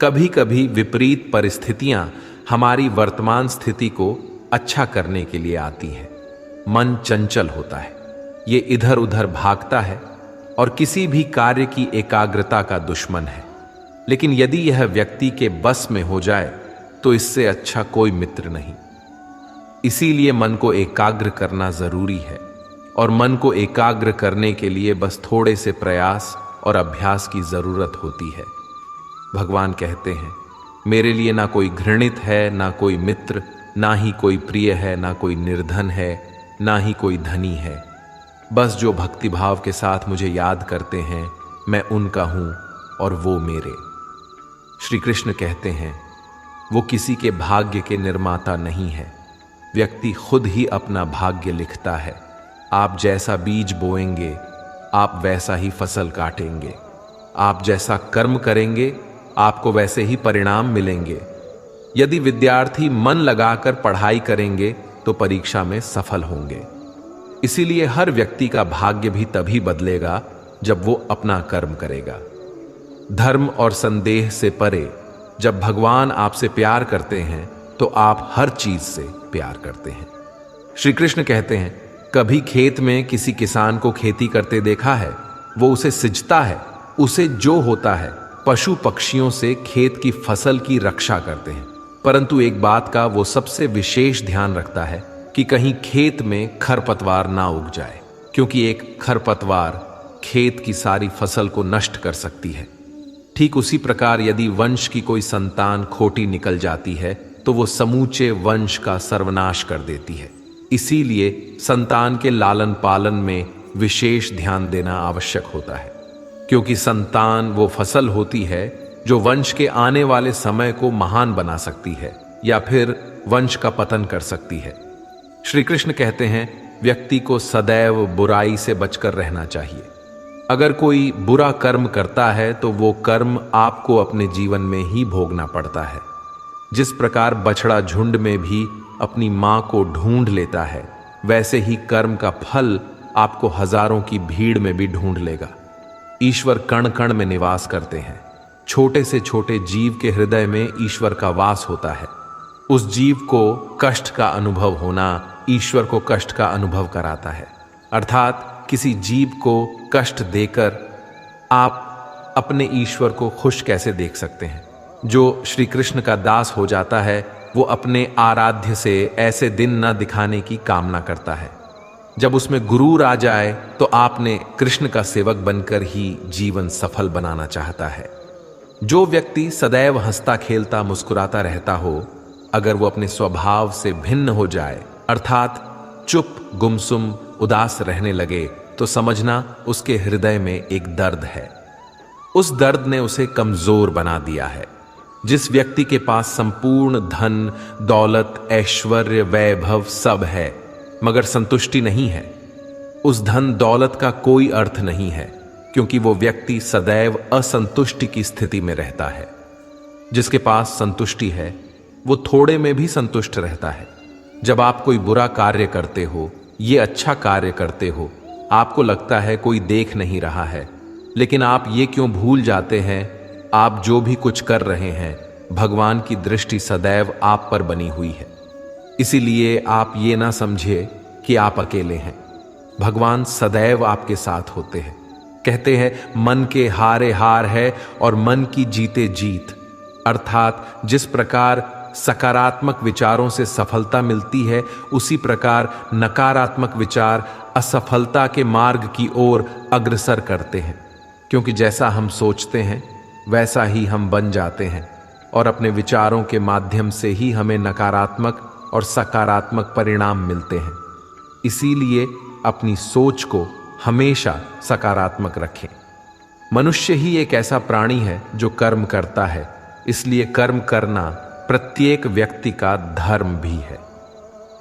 कभी कभी विपरीत परिस्थितियां हमारी वर्तमान स्थिति को अच्छा करने के लिए आती हैं। मन चंचल होता है, ये इधर उधर भागता है और किसी भी कार्य की एकाग्रता का दुश्मन है। लेकिन यदि यह व्यक्ति के बस में हो जाए तो इससे अच्छा कोई मित्र नहीं। इसीलिए मन को एकाग्र करना जरूरी है, और मन को एकाग्र करने के लिए बस थोड़े से प्रयास और अभ्यास की जरूरत होती है। भगवान कहते हैं, मेरे लिए ना कोई घृणित है, ना कोई मित्र, ना ही कोई प्रिय है, ना कोई निर्धन है, ना ही कोई धनी है। बस जो भक्तिभाव के साथ मुझे याद करते हैं, मैं उनका हूं और वो मेरे। श्री कृष्ण कहते हैं, वो किसी के भाग्य के निर्माता नहीं है, व्यक्ति खुद ही अपना भाग्य लिखता है। आप जैसा बीज बोएंगे आप वैसा ही फसल काटेंगे। आप जैसा कर्म करेंगे आपको वैसे ही परिणाम मिलेंगे। यदि विद्यार्थी मन लगाकर पढ़ाई करेंगे तो परीक्षा में सफल होंगे। इसीलिए हर व्यक्ति का भाग्य भी तभी बदलेगा जब वो अपना कर्म करेगा। धर्म और संदेह से परे जब भगवान आपसे प्यार करते हैं तो आप हर चीज से प्यार करते हैं। श्री कृष्ण कहते हैं, कभी खेत में किसी किसान को खेती करते देखा है? वो उसे सिंचता है, उसे जो होता है पशु पक्षियों से खेत की फसल की रक्षा करते हैं। परंतु एक बात का वो सबसे विशेष ध्यान रखता है कि कहीं खेत में खरपतवार ना उग जाए, क्योंकि एक खरपतवार खेत की सारी फसल को नष्ट कर सकती है। ठीक उसी प्रकार यदि वंश की कोई संतान खोटी निकल जाती है तो वो समूचे वंश का सर्वनाश कर देती है। इसीलिए संतान के लालन पालन में विशेष ध्यान देना आवश्यक होता है, क्योंकि संतान वो फसल होती है जो वंश के आने वाले समय को महान बना सकती है या फिर वंश का पतन कर सकती है। श्री कृष्ण कहते हैं, व्यक्ति को सदैव बुराई से बचकर रहना चाहिए। अगर कोई बुरा कर्म करता है तो वो कर्म आपको अपने जीवन में ही भोगना पड़ता है। जिस प्रकार बछड़ा झुंड में भी अपनी मां को ढूंढ लेता है, वैसे ही कर्म का फल आपको हजारों की भीड़ में भी ढूंढ लेगा। ईश्वर कण कण में निवास करते हैं। छोटे से छोटे जीव के हृदय में ईश्वर का वास होता है। उस जीव को कष्ट का अनुभव होना ईश्वर को कष्ट का अनुभव कराता है। अर्थात किसी जीव को कष्ट देकर आप अपने ईश्वर को खुश कैसे देख सकते हैं? जो श्री कृष्ण का दास हो जाता है वो अपने आराध्य से ऐसे दिन न दिखाने की कामना करता है। जब उसमें गुरूर आ जाए तो आपने कृष्ण का सेवक बनकर ही जीवन सफल बनाना चाहता है। जो व्यक्ति सदैव हंसता खेलता मुस्कुराता रहता हो, अगर वो अपने स्वभाव से भिन्न हो जाए, अर्थात चुप गुमसुम उदास रहने लगे, तो समझना उसके हृदय में एक दर्द है। उस दर्द ने उसे कमजोर बना दिया है। जिस व्यक्ति के पास संपूर्ण धन दौलत ऐश्वर्य वैभव सब है मगर संतुष्टि नहीं है, उस धन दौलत का कोई अर्थ नहीं है, क्योंकि वो व्यक्ति सदैव असंतुष्टि की स्थिति में रहता है। जिसके पास संतुष्टि है वो थोड़े में भी संतुष्ट रहता है। जब आप कोई बुरा कार्य करते हो, ये अच्छा कार्य करते हो, आपको लगता है कोई देख नहीं रहा है, लेकिन आप ये क्यों भूल जाते हैं, आप जो भी कुछ कर रहे हैं भगवान की दृष्टि सदैव आप पर बनी हुई है। इसीलिए आप ये ना समझिए कि आप अकेले हैं। भगवान सदैव आपके साथ होते हैं। कहते हैं, मन के हारे हार है और मन की जीते जीत। अर्थात जिस प्रकार सकारात्मक विचारों से सफलता मिलती है, उसी प्रकार नकारात्मक विचार असफलता के मार्ग की ओर अग्रसर करते हैं। क्योंकि जैसा हम सोचते हैं वैसा ही हम बन जाते हैं, और अपने विचारों के माध्यम से ही हमें नकारात्मक और सकारात्मक परिणाम मिलते हैं। इसीलिए अपनी सोच को हमेशा सकारात्मक रखें। मनुष्य ही एक ऐसा प्राणी है जो कर्म करता है, इसलिए कर्म करना प्रत्येक व्यक्ति का धर्म भी है।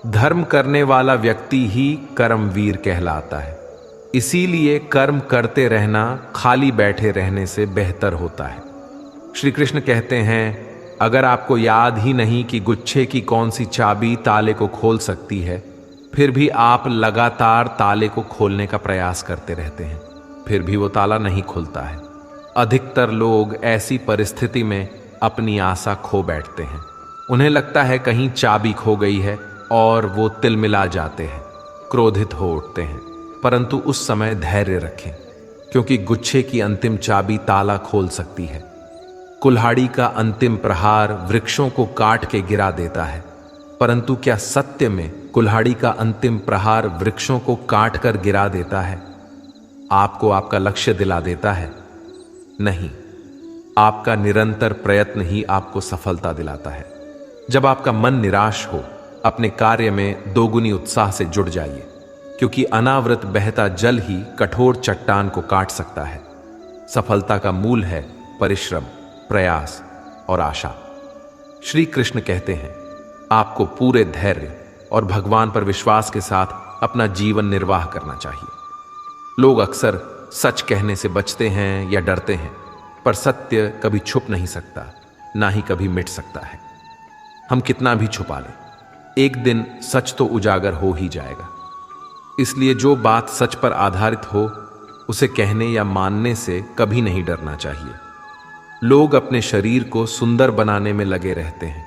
धर्म करने वाला व्यक्ति ही कर्मवीर कहलाता है। इसीलिए कर्म करते रहना खाली बैठे रहने से बेहतर होता है। श्री कृष्ण कहते हैं, अगर आपको याद ही नहीं कि गुच्छे की कौन सी चाबी ताले को खोल सकती है, फिर भी आप लगातार ताले को खोलने का प्रयास करते रहते हैं, फिर भी वो ताला नहीं खुलता है। अधिकतर लोग ऐसी परिस्थिति में अपनी आशा खो बैठते हैं। उन्हें लगता है कहीं चाबी खो गई है और वो तिलमिला जाते हैं, क्रोधित हो उठते हैं। परंतु उस समय धैर्य रखें, क्योंकि गुच्छे की अंतिम चाबी ताला खोल सकती है। कुल्हाड़ी का अंतिम प्रहार वृक्षों को काट के गिरा देता है, परंतु क्या सत्य में कुल्हाड़ी का अंतिम प्रहार वृक्षों को काट कर गिरा देता है? आपको आपका लक्ष्य दिला देता है? नहीं, आपका निरंतर प्रयत्न ही आपको सफलता दिलाता है। जब आपका मन निराश हो, अपने कार्य में दोगुनी उत्साह से जुड़ जाइए, क्योंकि अनावृत बहता जल ही कठोर चट्टान को काट सकता है। सफलता का मूल है परिश्रम, प्रयास और आशा। श्री कृष्ण कहते हैं, आपको पूरे धैर्य और भगवान पर विश्वास के साथ अपना जीवन निर्वाह करना चाहिए। लोग अक्सर सच कहने से बचते हैं या डरते हैं, पर सत्य कभी छुप नहीं सकता, ना ही कभी मिट सकता है। हम कितना भी छुपा लें, एक दिन सच तो उजागर हो ही जाएगा। इसलिए जो बात सच पर आधारित हो, उसे कहने या मानने से कभी नहीं डरना चाहिए। लोग अपने शरीर को सुंदर बनाने में लगे रहते हैं,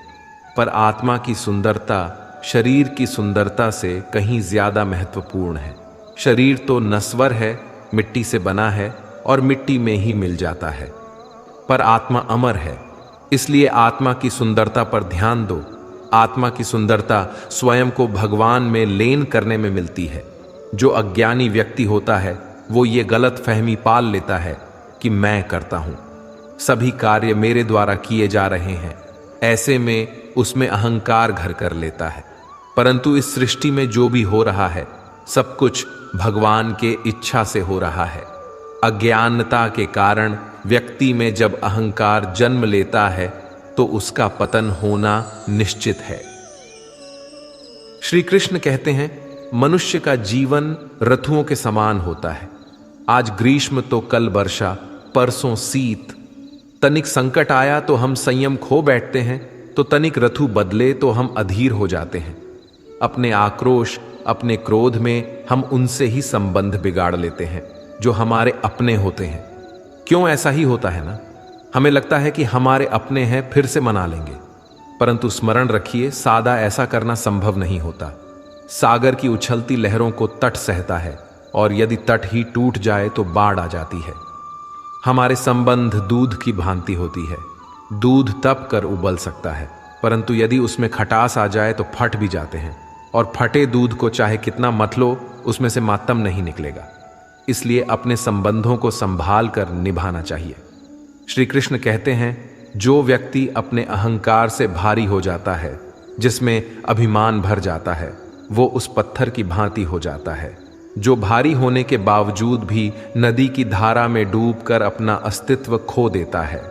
पर आत्मा की सुंदरता शरीर की सुंदरता से कहीं ज्यादा महत्वपूर्ण है। शरीर तो नश्वर है, मिट्टी से बना है और मिट्टी में ही मिल जाता है, पर आत्मा अमर है। इसलिए आत्मा की सुंदरता पर ध्यान दो। आत्मा की सुंदरता स्वयं को भगवान में लीन करने में मिलती है। जो अज्ञानी व्यक्ति होता है, वो ये गलत फहमी पाल लेता है कि मैं करता हूं, सभी कार्य मेरे द्वारा किए जा रहे हैं। ऐसे में उसमें अहंकार घर कर लेता है। परंतु इस सृष्टि में जो भी हो रहा है, सब कुछ भगवान के इच्छा से हो रहा है। अज्ञानता के कारण व्यक्ति में जब अहंकार जन्म लेता है, तो उसका पतन होना निश्चित है। श्री कृष्ण कहते हैं, मनुष्य का जीवन ऋतुओं के समान होता है। आज ग्रीष्म तो कल वर्षा, परसों शीत। तनिक संकट आया तो हम संयम खो बैठते हैं, तो तनिक ऋतु बदले तो हम अधीर हो जाते हैं। अपने आक्रोश, अपने क्रोध में हम उनसे ही संबंध बिगाड़ लेते हैं जो हमारे अपने होते हैं। क्यों ऐसा ही होता है ना? हमें लगता है कि हमारे अपने हैं, फिर से मना लेंगे, परंतु स्मरण रखिए, सादा ऐसा करना संभव नहीं होता। सागर की उछलती लहरों को तट सहता है, और यदि तट ही टूट जाए तो बाढ़ आ जाती है। हमारे संबंध दूध की भांति होती है। दूध तप कर उबल सकता है, परंतु यदि उसमें खटास आ जाए तो फट भी जाते हैं, और फटे दूध को चाहे कितना मत लो, उसमें से मातम नहीं निकलेगा। इसलिए अपने संबंधों को संभाल कर निभाना चाहिए। श्री कृष्ण कहते हैं, जो व्यक्ति अपने अहंकार से भारी हो जाता है, जिसमें अभिमान भर जाता है, वो उस पत्थर की भांति हो जाता है, जो भारी होने के बावजूद भी नदी की धारा में डूबकर अपना अस्तित्व खो देता है।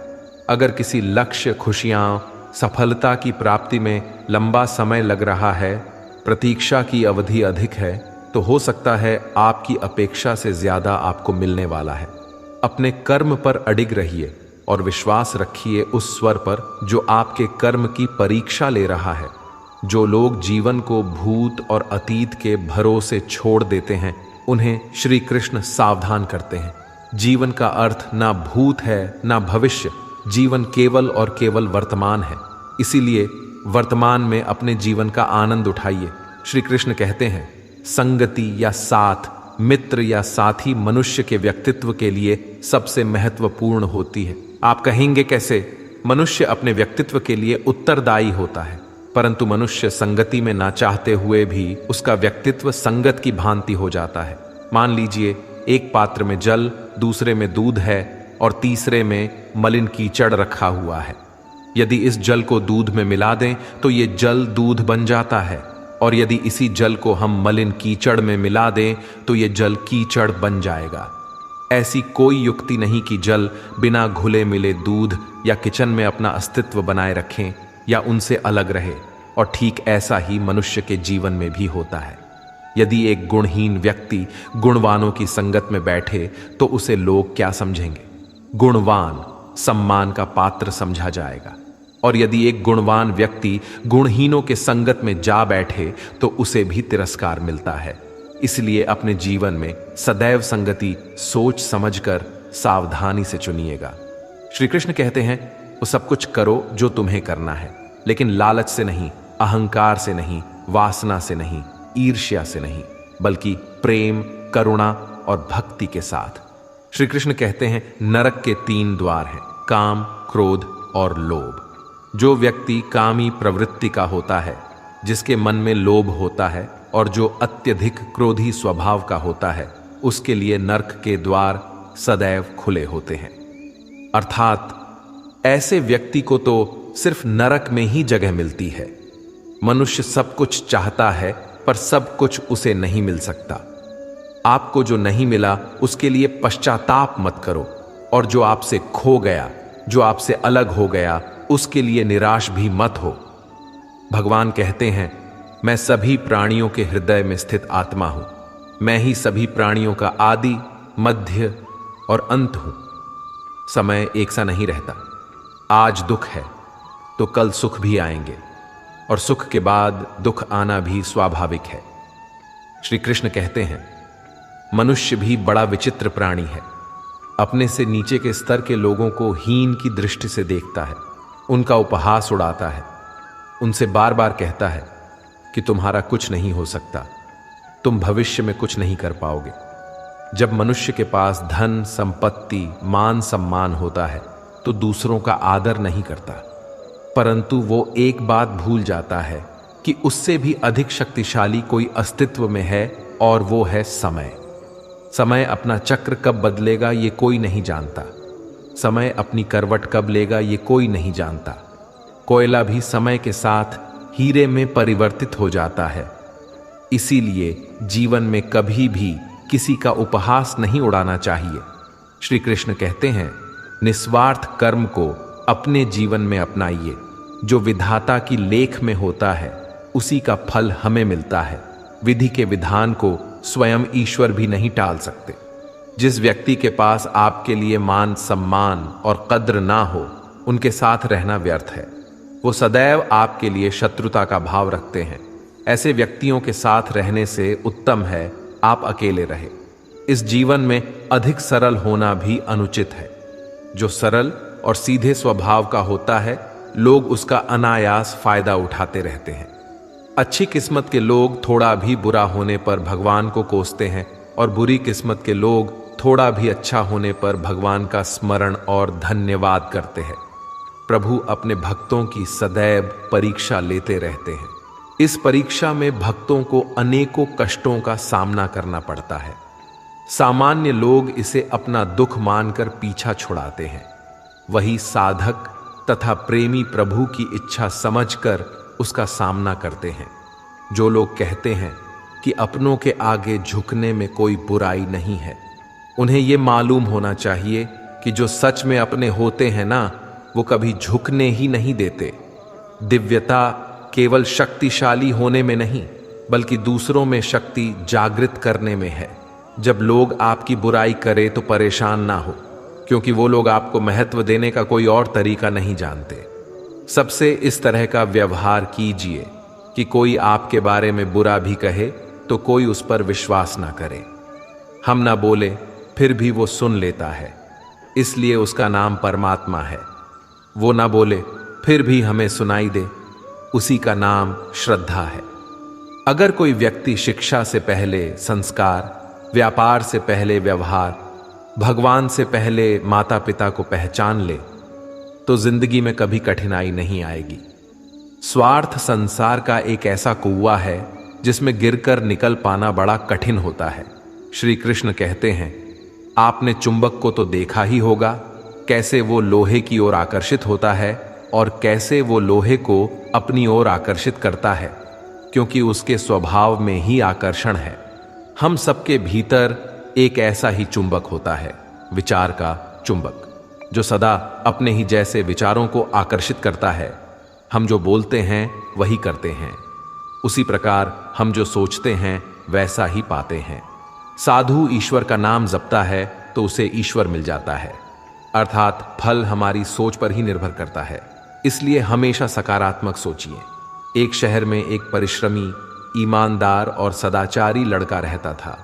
अगर किसी लक्ष्य, खुशियां, सफलता की प्राप्ति में लंबा समय लग रहा है, प्रतीक्षा की अवधि अधिक है, तो हो सकता है आपकी अपेक्षा से ज्यादा आपको मिलने वाला है। अपने कर्म पर अडिग रहिए और विश्वास रखिए उस स्वर पर जो आपके कर्म की परीक्षा ले रहा है। जो लोग जीवन को भूत और अतीत के भरोसे छोड़ देते हैं, उन्हें श्री कृष्ण सावधान करते हैं। जीवन का अर्थ ना भूत है ना भविष्य, जीवन केवल और केवल वर्तमान है। इसीलिए वर्तमान में अपने जीवन का आनंद उठाइए। श्री कृष्ण कहते हैं, संगति या साथ, मित्र या साथी मनुष्य के व्यक्तित्व के लिए सबसे महत्वपूर्ण होती है। आप कहेंगे कैसे? मनुष्य अपने व्यक्तित्व के लिए उत्तरदायी होता है, परंतु मनुष्य संगति में ना चाहते हुए भी उसका व्यक्तित्व संगत की भांति हो जाता है। मान लीजिए, एक पात्र में जल, दूसरे में दूध है और तीसरे में मलिन कीचड़ रखा हुआ है। यदि इस जल को दूध में मिला दें तो ये जल दूध बन जाता है, और यदि इसी जल को हम मलिन कीचड़ में मिला दें तो ये जल कीचड़ बन जाएगा। ऐसी कोई युक्ति नहीं कि जल बिना घुले मिले दूध या किचन में अपना अस्तित्व बनाए रखें या उनसे अलग रहे। और ठीक ऐसा ही मनुष्य के जीवन में भी होता है। यदि एक गुणहीन व्यक्ति गुणवानों की संगत में बैठे तो उसे लोग क्या समझेंगे? गुणवान सम्मान का पात्र समझा जाएगा, और यदि एक गुणवान व्यक्ति गुणहीनों के संगत में जा बैठे तो उसे भी तिरस्कार मिलता है। इसलिए अपने जीवन में सदैव संगति सोच समझकर सावधानी से चुनिएगा। श्री कृष्ण कहते हैं, वो सब कुछ करो जो तुम्हें करना है, लेकिन लालच से नहीं, अहंकार से नहीं, वासना से नहीं, ईर्ष्या से नहीं, बल्कि प्रेम, करुणा और भक्ति के साथ। श्री कृष्ण कहते हैं नरक के 3 द्वार हैं, काम, क्रोध और लोभ। जो व्यक्ति कामी प्रवृत्ति का होता है, जिसके मन में लोभ होता है और जो अत्यधिक क्रोधी स्वभाव का होता है, उसके लिए नरक के द्वार सदैव खुले होते हैं। अर्थात ऐसे व्यक्ति को तो सिर्फ नरक में ही जगह मिलती है। मनुष्य सब कुछ चाहता है पर सब कुछ उसे नहीं मिल सकता। आपको जो नहीं मिला उसके लिए पश्चाताप मत करो, और जो आपसे खो गया, जो आपसे अलग हो गया, उसके लिए निराश भी मत हो। भगवान कहते हैं मैं सभी प्राणियों के हृदय में स्थित आत्मा हूं। मैं ही सभी प्राणियों का आदि, मध्य और अंत हूं। समय एक सा नहीं रहता। आज दुख है तो कल सुख भी आएंगे, और सुख के बाद दुख आना भी स्वाभाविक है। श्री कृष्ण कहते हैं मनुष्य भी बड़ा विचित्र प्राणी है। अपने से नीचे के स्तर के लोगों को हीन की दृष्टि से देखता है, उनका उपहास उड़ाता है, उनसे बार बार कहता है कि तुम्हारा कुछ नहीं हो सकता, तुम भविष्य में कुछ नहीं कर पाओगे। जब मनुष्य के पास धन, संपत्ति, मान सम्मान होता है तो दूसरों का आदर नहीं करता, परंतु वो एक बात भूल जाता है कि उससे भी अधिक शक्तिशाली कोई अस्तित्व में है, और वो है समय। समय अपना चक्र कब बदलेगा ये कोई नहीं जानता। समय अपनी करवट कब लेगा ये कोई नहीं जानता। कोयला भी समय के साथ हीरे में परिवर्तित हो जाता है। इसीलिए जीवन में कभी भी किसी का उपहास नहीं उड़ाना चाहिए। श्री कृष्ण कहते हैं निस्वार्थ कर्म को अपने जीवन में अपनाइए। जो विधाता की लेख में होता है उसी का फल हमें मिलता है। विधि के विधान को स्वयं ईश्वर भी नहीं टाल सकते। जिस व्यक्ति के पास आपके लिए मान सम्मान और कद्र ना हो, उनके साथ रहना व्यर्थ है। वो सदैव आपके लिए शत्रुता का भाव रखते हैं। ऐसे व्यक्तियों के साथ रहने से उत्तम है आप अकेले रहे। इस जीवन में अधिक सरल होना भी अनुचित है। जो सरल और सीधे स्वभाव का होता है, लोग उसका अनायास फायदा उठाते रहते हैं। अच्छी किस्मत के लोग थोड़ा भी बुरा होने पर भगवान को कोसते हैं, और बुरी किस्मत के लोग थोड़ा भी अच्छा होने पर भगवान का स्मरण और धन्यवाद करते हैं। प्रभु अपने भक्तों की सदैव परीक्षा लेते रहते हैं। इस परीक्षा में भक्तों को अनेकों कष्टों का सामना करना पड़ता है। सामान्य लोग इसे अपना दुख मानकर पीछा छुड़ाते हैं। वही साधक तथा प्रेमी प्रभु की इच्छा समझकर उसका सामना करते हैं। जो लोग कहते हैं कि अपनों के आगे झुकने में कोई बुराई नहीं है, उन्हें यह मालूम होना चाहिए कि जो सच में अपने होते हैं ना, वो कभी झुकने ही नहीं देते। दिव्यता केवल शक्तिशाली होने में नहीं, बल्कि दूसरों में शक्ति जागृत करने में है। जब लोग आपकी बुराई करें तो परेशान ना हो, क्योंकि वो लोग आपको महत्व देने का कोई और तरीका नहीं जानते। सबसे इस तरह का व्यवहार कीजिए कि कोई आपके बारे में बुरा भी कहे तो कोई उस पर विश्वास ना करे। हम ना बोले फिर भी वो सुन लेता है, इसलिए उसका नाम परमात्मा है। वो ना बोले फिर भी हमें सुनाई दे, उसी का नाम श्रद्धा है। अगर कोई व्यक्ति शिक्षा से पहले संस्कार, व्यापार से पहले व्यवहार, भगवान से पहले माता पिता को पहचान ले, तो जिंदगी में कभी कठिनाई नहीं आएगी। स्वार्थ संसार का एक ऐसा कुआं है जिसमें गिरकर निकल पाना बड़ा कठिन होता है। श्री कृष्ण कहते हैं आपने चुंबक को तो देखा ही होगा, कैसे वो लोहे की ओर आकर्षित होता है और कैसे वो लोहे को अपनी ओर आकर्षित करता है, क्योंकि उसके स्वभाव में ही आकर्षण है। हम सबके भीतर एक ऐसा ही चुंबक होता है, विचार का चुंबक, जो सदा अपने ही जैसे विचारों को आकर्षित करता है। हम जो बोलते हैं वही करते हैं, उसी प्रकार हम जो सोचते हैं वैसा ही पाते हैं। साधु ईश्वर का नाम जपता है तो उसे ईश्वर मिल जाता है, अर्थात फल हमारी सोच पर ही निर्भर करता है। इसलिए हमेशा सकारात्मक सोचिए। एक शहर में एक परिश्रमी, ईमानदार और सदाचारी लड़का रहता था।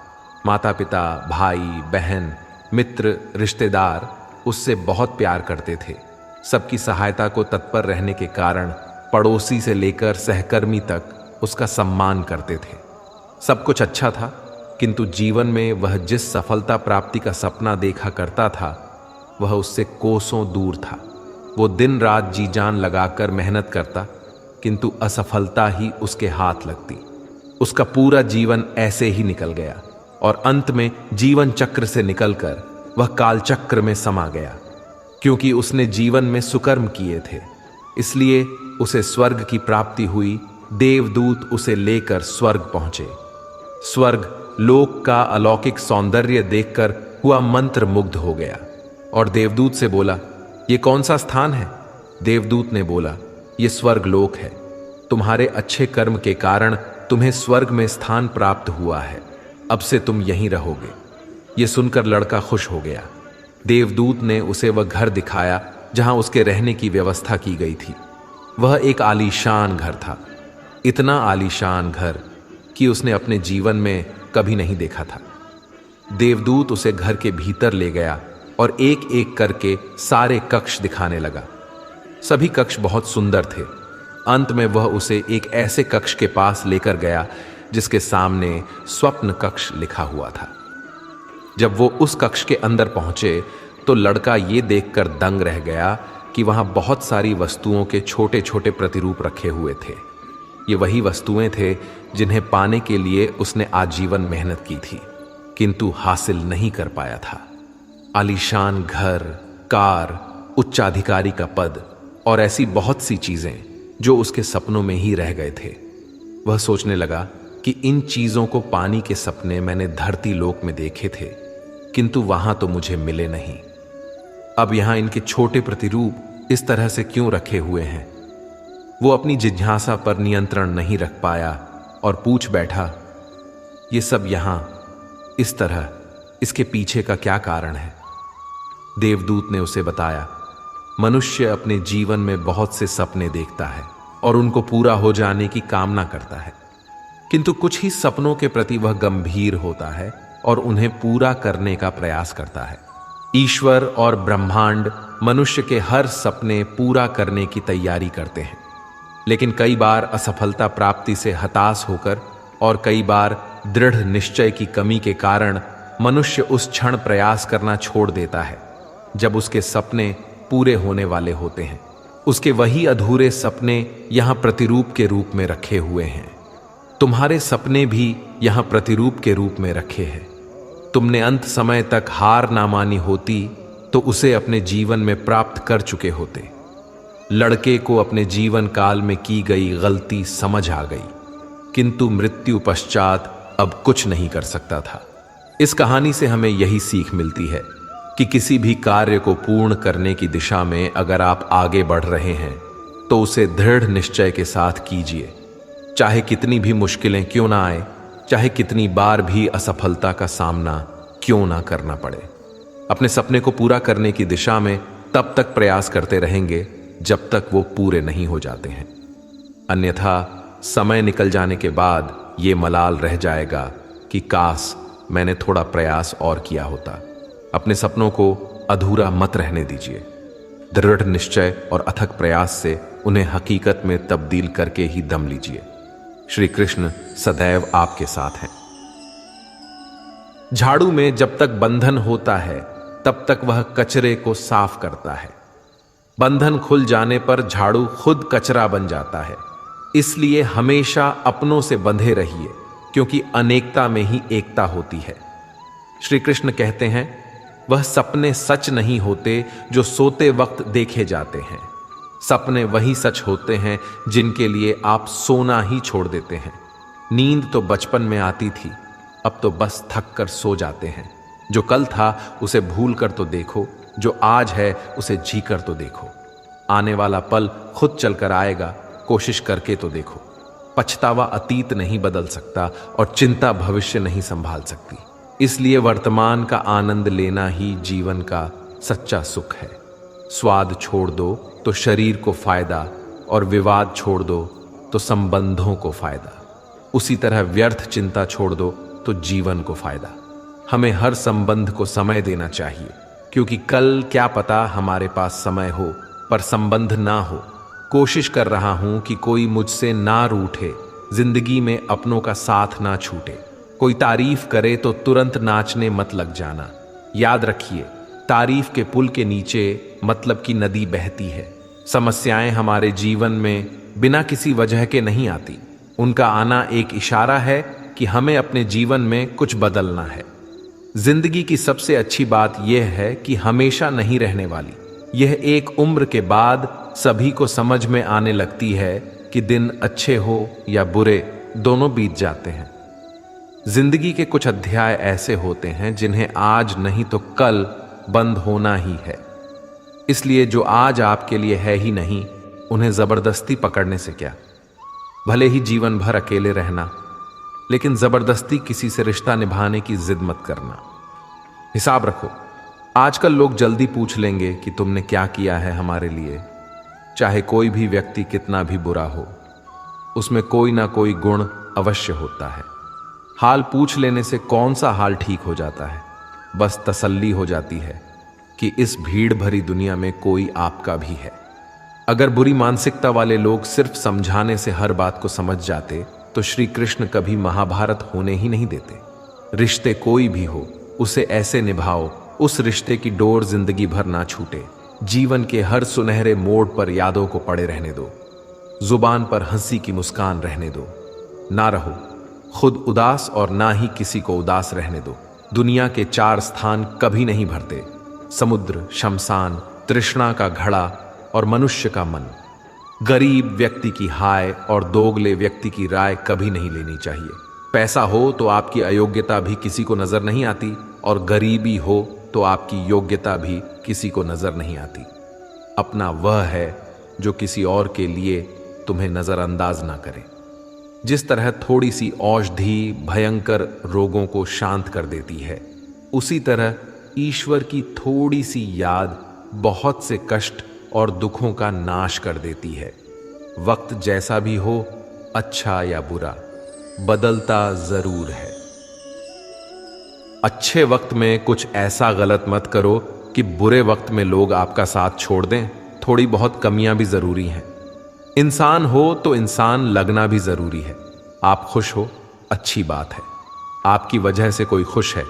माता पिता, भाई बहन, मित्र, रिश्तेदार उससे बहुत प्यार करते थे। सबकी सहायता को तत्पर रहने के कारण पड़ोसी से लेकर सहकर्मी तक उसका सम्मान करते थे। सब कुछ अच्छा था, किंतु जीवन में वह जिस सफलता प्राप्ति का सपना देखा करता था वह उससे कोसों दूर था। वो दिन रात जी जान लगाकर मेहनत करता, किंतु असफलता ही उसके हाथ लगती। उसका पूरा जीवन ऐसे ही निकल गया और अंत में जीवन चक्र से निकलकर वह काल चक्र में समा गया। क्योंकि उसने जीवन में सुकर्म किए थे, इसलिए उसे स्वर्ग की प्राप्ति हुई। देवदूत उसे लेकर स्वर्ग पहुंचे। स्वर्ग लोक का अलौकिक सौंदर्य देखकर हुआ मंत्र मुग्ध हो गया और देवदूत से बोला, ये कौन सा स्थान है? देवदूत ने बोला, ये स्वर्ग लोक है। तुम्हारे अच्छे कर्म के कारण तुम्हें स्वर्ग में स्थान प्राप्त हुआ है। अब से तुम यहीं रहोगे। ये सुनकर लड़का खुश हो गया। देवदूत ने उसे वह घर दिखाया जहां उसके रहने की व्यवस्था की गई थी। वह एक आलीशान घर था, इतना आलीशान घर कि उसने अपने जीवन में कभी नहीं देखा था। देवदूत उसे घर के भीतर ले गया और एक एक करके सारे कक्ष दिखाने लगा। सभी कक्ष बहुत सुंदर थे। अंत में वह उसे एक ऐसे कक्ष के पास लेकर गया जिसके सामने स्वप्न कक्ष लिखा हुआ था। जब वो उस कक्ष के अंदर पहुंचे तो लड़का ये देखकर दंग रह गया कि वहां बहुत सारी वस्तुओं के छोटे छोटे प्रतिरूप रखे हुए थे। ये वही वस्तुएं थे जिन्हें पाने के लिए उसने आजीवन मेहनत की थी, किंतु हासिल नहीं कर पाया था। आलीशान घर, कार, उच्चाधिकारी का पद और ऐसी बहुत सी चीजें जो उसके सपनों में ही रह गए थे। वह सोचने लगा कि इन चीजों को पाने के सपने मैंने धरती लोक में देखे थे, किंतु वहां तो मुझे मिले नहीं। अब यहां इनके छोटे प्रतिरूप इस तरह से क्यों रखे हुए हैं? वो अपनी जिज्ञासा पर नियंत्रण नहीं रख पाया और पूछ बैठा, ये सब यहां इस तरह, इसके पीछे का क्या कारण है? देवदूत ने उसे बताया, मनुष्य अपने जीवन में बहुत से सपने देखता है और उनको पूरा हो जाने की कामना करता है, किंतु कुछ ही सपनों के प्रति वह गंभीर होता है और उन्हें पूरा करने का प्रयास करता है। ईश्वर और ब्रह्मांड मनुष्य के हर सपने पूरा करने की तैयारी करते हैं, लेकिन कई बार असफलता प्राप्ति से हताश होकर और कई बार दृढ़ निश्चय की कमी के कारण मनुष्य उस क्षण प्रयास करना छोड़ देता है जब उसके सपने पूरे होने वाले होते हैं। उसके वही अधूरे सपने यहां प्रतिरूप के रूप में रखे हुए हैं। तुम्हारे सपने भी यहां प्रतिरूप के रूप में रखे हैं। तुमने अंत समय तक हार ना मानी होती तो उसे अपने जीवन में प्राप्त कर चुके होते। लड़के को अपने जीवन काल में की गई गलती समझ आ गई, किंतु मृत्यु पश्चात अब कुछ नहीं कर सकता था। इस कहानी से हमें यही सीख मिलती है कि किसी भी कार्य को पूर्ण करने की दिशा में अगर आप आगे बढ़ रहे हैं तो उसे दृढ़ निश्चय के साथ कीजिए, चाहे कितनी भी मुश्किलें क्यों ना आए, चाहे कितनी बार भी असफलता का सामना क्यों ना करना पड़े। अपने सपने को पूरा करने की दिशा में तब तक प्रयास करते रहेंगे जब तक वो पूरे नहीं हो जाते हैं, अन्यथा समय निकल जाने के बाद ये मलाल रह जाएगा कि काश मैंने थोड़ा प्रयास और किया होता। अपने सपनों को अधूरा मत रहने दीजिए। दृढ़ निश्चय और अथक प्रयास से उन्हें हकीकत में तब्दील करके ही दम लीजिए। श्री कृष्ण सदैव आपके साथ हैं। झाड़ू में जब तक बंधन होता है तब तक वह कचरे को साफ करता है। बंधन खुल जाने पर झाड़ू खुद कचरा बन जाता है। इसलिए हमेशा अपनों से बंधे रहिए, क्योंकि अनेकता में ही एकता होती है। श्री कृष्ण कहते हैं, वह सपने सच नहीं होते जो सोते वक्त देखे जाते हैं। सपने वही सच होते हैं जिनके लिए आप सोना ही छोड़ देते हैं। नींद तो बचपन में आती थी, अब तो बस थक कर सो जाते हैं। जो कल था उसे भूल कर तो देखो, जो आज है उसे जी कर तो देखो। आने वाला पल खुद चलकर आएगा, कोशिश करके तो देखो। पछतावा अतीत नहीं बदल सकता और चिंता भविष्य नहीं संभाल सकती। इसलिए वर्तमान का आनंद लेना ही जीवन का सच्चा सुख है। स्वाद छोड़ दो तो शरीर को फायदा, और विवाद छोड़ दो तो संबंधों को फायदा। उसी तरह व्यर्थ चिंता छोड़ दो तो जीवन को फायदा। हमें हर संबंध को समय देना चाहिए, क्योंकि कल क्या पता हमारे पास समय हो, पर संबंध ना हो। कोशिश कर रहा हूं कि कोई मुझसे ना रूठे, जिंदगी में अपनों का साथ ना छूटे। कोई तारीफ करे तो तुरंत नाचने मत लग जाना। याद रखिए, तारीफ के पुल के नीचे मतलब की नदी बहती है। समस्याएं हमारे जीवन में बिना किसी वजह के नहीं आती। उनका आना एक इशारा है कि हमें अपने जीवन में कुछ बदलना है। जिंदगी की सबसे अच्छी बात यह है कि हमेशा नहीं रहने वाली। यह एक उम्र के बाद सभी को समझ में आने लगती है कि दिन अच्छे हो या बुरे, दोनों बीत जाते हैं। जिंदगी के कुछ अध्याय ऐसे होते हैं जिन्हें आज नहीं तो कल बंद होना ही है। इसलिए जो आज आपके लिए है ही नहीं, उन्हें जबरदस्ती पकड़ने से क्या। भले ही जीवन भर अकेले रहना, लेकिन जबरदस्ती किसी से रिश्ता निभाने की जिद मत करना। हिसाब रखो, आजकल लोग जल्दी पूछ लेंगे कि तुमने क्या किया है हमारे लिए। चाहे कोई भी व्यक्ति कितना भी बुरा हो, उसमें कोई ना कोई गुण अवश्य होता है। हाल पूछ लेने से कौन सा हाल ठीक हो जाता है। बस तसल्ली हो जाती है कि इस भीड़ भरी दुनिया में कोई आपका भी है। अगर बुरी मानसिकता वाले लोग सिर्फ समझाने से हर बात को समझ जाते तो श्री कृष्ण कभी महाभारत होने ही नहीं देते। रिश्ते कोई भी हो, उसे ऐसे निभाओ उस रिश्ते की डोर जिंदगी भर ना छूटे। जीवन के हर सुनहरे मोड़ पर यादों को पड़े रहने दो। जुबान पर हंसी की मुस्कान रहने दो। ना रहो खुद उदास और ना ही किसी को उदास रहने दो। दुनिया के 4 स्थान कभी नहीं भरते: समुद्र, शमशान, तृष्णा का घड़ा और मनुष्य का मन। गरीब व्यक्ति की हाय और दोगले व्यक्ति की राय कभी नहीं लेनी चाहिए। पैसा हो तो आपकी अयोग्यता भी किसी को नजर नहीं आती, और गरीबी हो तो आपकी योग्यता भी किसी को नजर नहीं आती। अपना वह है जो किसी और के लिए तुम्हें नजरअंदाज ना करे। जिस तरह थोड़ी सी औषधि भयंकर रोगों को शांत कर देती है, उसी तरह ईश्वर की थोड़ी सी याद बहुत से कष्ट और दुखों का नाश कर देती है। वक्त जैसा भी हो, अच्छा या बुरा, बदलता जरूर है। अच्छे वक्त में कुछ ऐसा गलत मत करो कि बुरे वक्त में लोग आपका साथ छोड़ दें। थोड़ी बहुत कमियां भी जरूरी हैं। इंसान हो तो इंसान लगना भी जरूरी है। आप खुश हो, अच्छी बात है। आपकी वजह से कोई खुश है,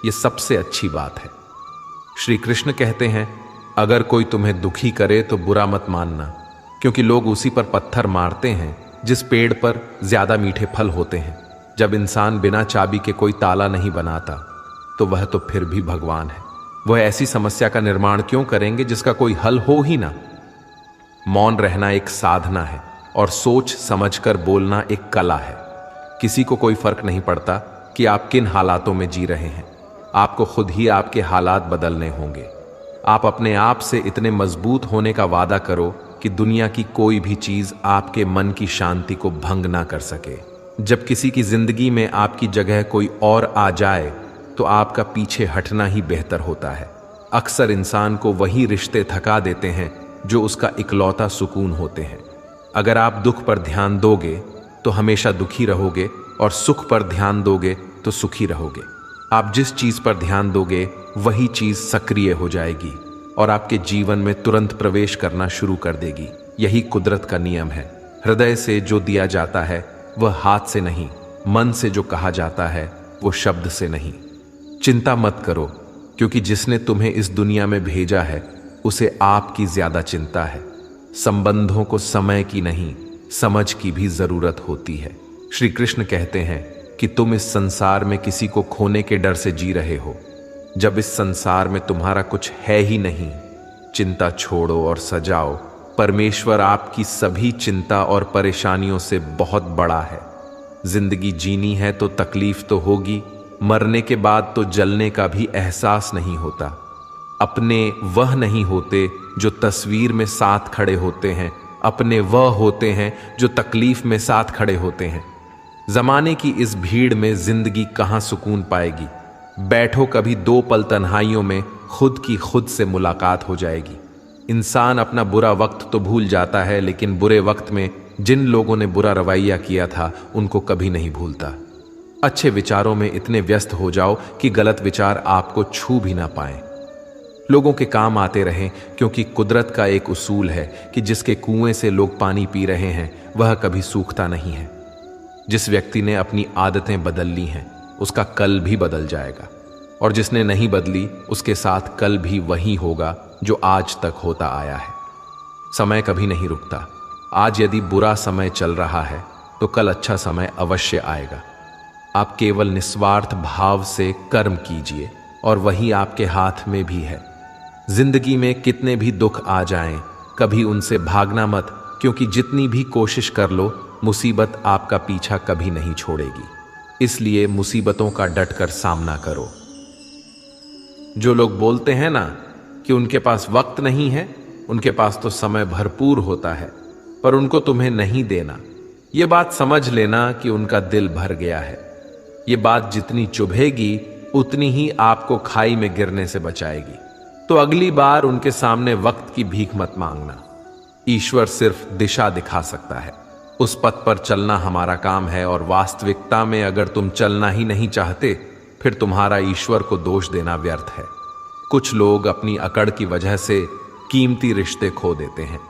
यह सबसे अच्छी बात है। श्री कृष्ण कहते हैं, अगर कोई तुम्हें दुखी करे तो बुरा मत मानना, क्योंकि लोग उसी पर पत्थर मारते हैं जिस पेड़ पर ज्यादा मीठे फल होते हैं। जब इंसान बिना चाबी के कोई ताला नहीं बनाता तो वह तो फिर भी भगवान है। वह ऐसी समस्या का निर्माण क्यों करेंगे जिसका कोई हल हो ही ना। मौन रहना एक साधना है और सोच समझकर बोलना एक कला है। किसी को कोई फर्क नहीं पड़ता कि आप किन हालातों में जी रहे हैं। आपको खुद ही आपके हालात बदलने होंगे। आप अपने आप से इतने मजबूत होने का वादा करो कि दुनिया की कोई भी चीज आपके मन की शांति को भंग ना कर सके। जब किसी की जिंदगी में आपकी जगह कोई और आ जाए तो आपका पीछे हटना ही बेहतर होता है। अक्सर इंसान को वही रिश्ते थका देते हैं जो उसका इकलौता सुकून होते हैं। अगर आप दुख पर ध्यान दोगे तो हमेशा दुखी रहोगे, और सुख पर ध्यान दोगे तो सुखी रहोगे। आप जिस चीज पर ध्यान दोगे वही चीज सक्रिय हो जाएगी और आपके जीवन में तुरंत प्रवेश करना शुरू कर देगी। यही कुदरत का नियम है। हृदय से जो दिया जाता है वह हाथ से नहीं, मन से जो कहा जाता है वो शब्द से नहीं। चिंता मत करो, क्योंकि जिसने तुम्हें इस दुनिया में भेजा है उसे आपकी ज्यादा चिंता है। संबंधों को समय की नहीं, समझ की भी जरूरत होती है। श्री कृष्ण कहते हैं कि तुम इस संसार में किसी को खोने के डर से जी रहे हो। जब इस संसार में तुम्हारा कुछ है ही नहीं, चिंता छोड़ो और सजाओ। परमेश्वर आपकी सभी चिंता और परेशानियों से बहुत बड़ा है। जिंदगी जीनी है तो तकलीफ तो होगी। मरने के बाद तो जलने का भी एहसास नहीं होता। अपने वह नहीं होते जो तस्वीर में साथ खड़े होते हैं, अपने वह होते हैं जो तकलीफ में साथ खड़े होते हैं। जमाने की इस भीड़ में जिंदगी कहाँ सुकून पाएगी। बैठो कभी 2 पल तन्हाइयों में, खुद की खुद से मुलाकात हो जाएगी। इंसान अपना बुरा वक्त तो भूल जाता है, लेकिन बुरे वक्त में जिन लोगों ने बुरा रवैया किया था उनको कभी नहीं भूलता। अच्छे विचारों में इतने व्यस्त हो जाओ कि गलत विचार आपको छू भी ना पाए। लोगों के काम आते रहें, क्योंकि कुदरत का एक उसूल है कि जिसके कुएं से लोग पानी पी रहे हैं वह कभी सूखता नहीं है। जिस व्यक्ति ने अपनी आदतें बदल ली हैं उसका कल भी बदल जाएगा, और जिसने नहीं बदली उसके साथ कल भी वही होगा जो आज तक होता आया है। समय कभी नहीं रुकता। आज यदि बुरा समय चल रहा है तो कल अच्छा समय अवश्य आएगा। आप केवल निस्वार्थ भाव से कर्म कीजिए और वही आपके हाथ में भी है। जिंदगी में कितने भी दुख आ जाएं, कभी उनसे भागना मत, क्योंकि जितनी भी कोशिश कर लो मुसीबत आपका पीछा कभी नहीं छोड़ेगी। इसलिए मुसीबतों का डटकर सामना करो। जो लोग बोलते हैं ना कि उनके पास वक्त नहीं है, उनके पास तो समय भरपूर होता है, पर उनको तुम्हें नहीं देना, ये बात समझ लेना कि उनका दिल भर गया है। ये बात जितनी चुभेगी उतनी ही आपको खाई में गिरने से बचाएगी। तो अगली बार उनके सामने वक्त की भीख मत मांगना। ईश्वर सिर्फ दिशा दिखा सकता है, उस पथ पर चलना हमारा काम है। और वास्तविकता में अगर तुम चलना ही नहीं चाहते फिर तुम्हारा ईश्वर को दोष देना व्यर्थ है। कुछ लोग अपनी अकड़ की वजह से कीमती रिश्ते खो देते हैं।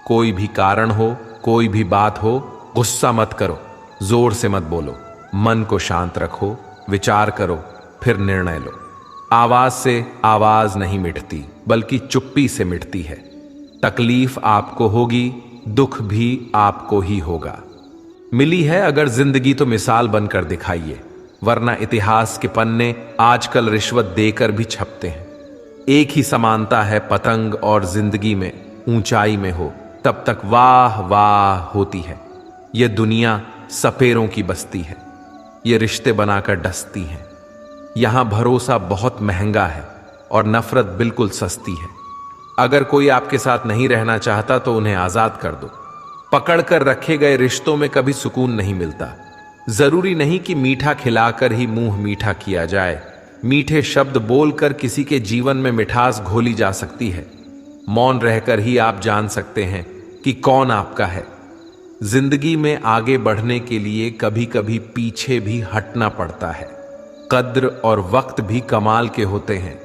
कोई भी कारण हो, कोई भी बात हो, गुस्सा मत करो, जोर से मत बोलो, मन को शांत रखो, विचार करो, फिर निर्णय लो। आवाज से आवाज नहीं मिटती, बल्कि चुप्पी से मिटती है। तकलीफ आपको होगी, दुख भी आपको ही होगा। मिली है अगर जिंदगी तो मिसाल बनकर दिखाइए, वरना इतिहास के पन्ने आजकल रिश्वत देकर भी छपते हैं। एक ही समानता है पतंग और जिंदगी में, ऊंचाई में हो तब तक वाह वाह होती है। यह दुनिया सपेरों की बस्ती है, ये रिश्ते बनाकर डसती हैं। यहां भरोसा बहुत महंगा है और नफरत बिल्कुल सस्ती है। अगर कोई आपके साथ नहीं रहना चाहता तो उन्हें आजाद कर दो। पकड़कर रखे गए रिश्तों में कभी सुकून नहीं मिलता। जरूरी नहीं कि मीठा खिलाकर ही मुंह मीठा किया जाए। मीठे शब्द बोलकर किसी के जीवन में मिठास घोली जा सकती है। मौन रहकर ही आप जान सकते हैं कि कौन आपका है। जिंदगी में आगे बढ़ने के लिए कभी कभी पीछे भी हटना पड़ता है। कद्र और वक्त भी कमाल के होते हैं।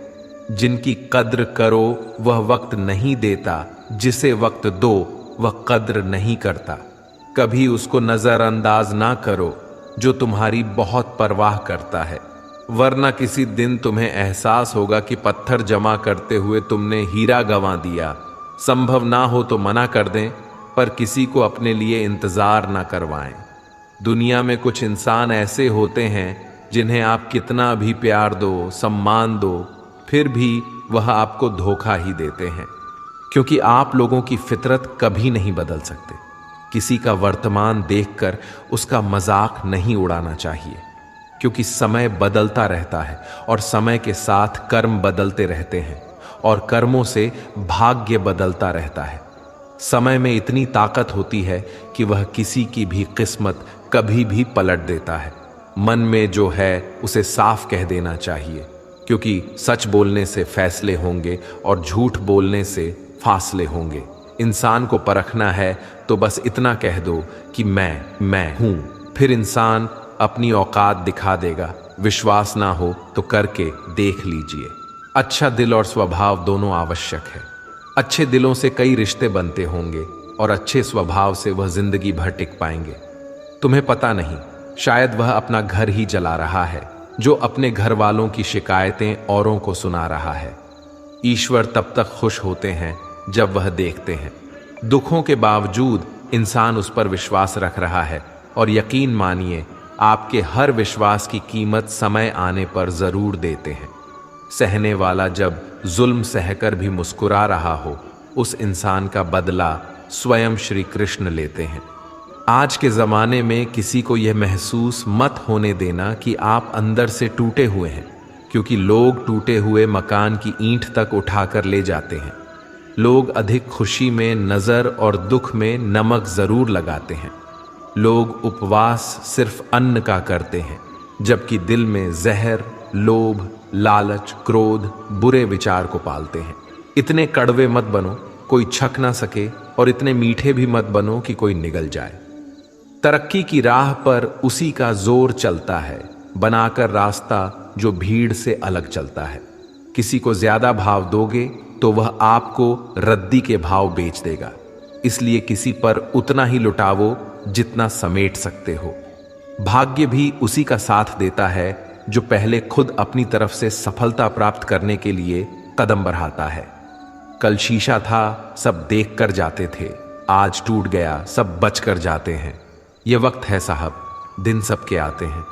जिनकी कद्र करो वह वक्त नहीं देता, जिसे वक्त दो वह कद्र नहीं करता। कभी उसको नजरअंदाज ना करो जो तुम्हारी बहुत परवाह करता है, वरना किसी दिन तुम्हें एहसास होगा कि पत्थर जमा करते हुए तुमने हीरा गंवा दिया। संभव ना हो तो मना कर दें, पर किसी को अपने लिए इंतजार ना करवाएं। दुनिया में कुछ इंसान ऐसे होते हैं जिन्हें आप कितना भी प्यार दो, सम्मान दो, फिर भी वह आपको धोखा ही देते हैं, क्योंकि आप लोगों की फितरत कभी नहीं बदल सकते। किसी का वर्तमान देखकर उसका मजाक नहीं उड़ाना चाहिए, क्योंकि समय बदलता रहता है और समय के साथ कर्म बदलते रहते हैं और कर्मों से भाग्य बदलता रहता है। समय में इतनी ताकत होती है कि वह किसी की भी किस्मत कभी भी पलट देता है। मन में जो है उसे साफ कह देना चाहिए, क्योंकि सच बोलने से फैसले होंगे और झूठ बोलने से फासले होंगे। इंसान को परखना है तो बस इतना कह दो कि मैं हूं, फिर इंसान अपनी औकात दिखा देगा। विश्वास ना हो तो करके देख लीजिए। अच्छा दिल और स्वभाव दोनों आवश्यक है। अच्छे दिलों से कई रिश्ते बनते होंगे और अच्छे स्वभाव से वह जिंदगी भर टिक पाएंगे। तुम्हें पता नहीं, शायद वह अपना घर ही जला रहा है जो अपने घर वालों की शिकायतें औरों को सुना रहा है। ईश्वर तब तक खुश होते हैं जब वह देखते हैं दुखों के बावजूद इंसान उस पर विश्वास रख रहा है, और यकीन मानिए आपके हर विश्वास की कीमत समय आने पर जरूर देते हैं। सहने वाला जब जुल्म सहकर भी मुस्कुरा रहा हो, उस इंसान का बदला स्वयं श्री कृष्ण लेते हैं। आज के ज़माने में किसी को यह महसूस मत होने देना कि आप अंदर से टूटे हुए हैं, क्योंकि लोग टूटे हुए मकान की ईंट तक उठाकर ले जाते हैं। लोग अधिक खुशी में नज़र और दुख में नमक ज़रूर लगाते हैं। लोग उपवास सिर्फ अन्न का करते हैं, जबकि दिल में जहर, लोभ, लालच, क्रोध, बुरे विचार को पालते हैं। इतने कड़वे मत बनो कोई छक ना सके, और इतने मीठे भी मत बनो कि कोई निगल जाए। तरक्की की राह पर उसी का जोर चलता है, बनाकर रास्ता जो भीड़ से अलग चलता है। किसी को ज्यादा भाव दोगे तो वह आपको रद्दी के भाव बेच देगा। इसलिए किसी पर उतना ही लुटावो जितना समेट सकते हो। भाग्य भी उसी का साथ देता है जो पहले खुद अपनी तरफ से सफलता प्राप्त करने के लिए कदम बढ़ाता है। कल शीशा था, सब देख कर जाते थे, आज टूट गया, सब बच कर जाते हैं। यह वक्त है साहब, दिन सबके आते हैं।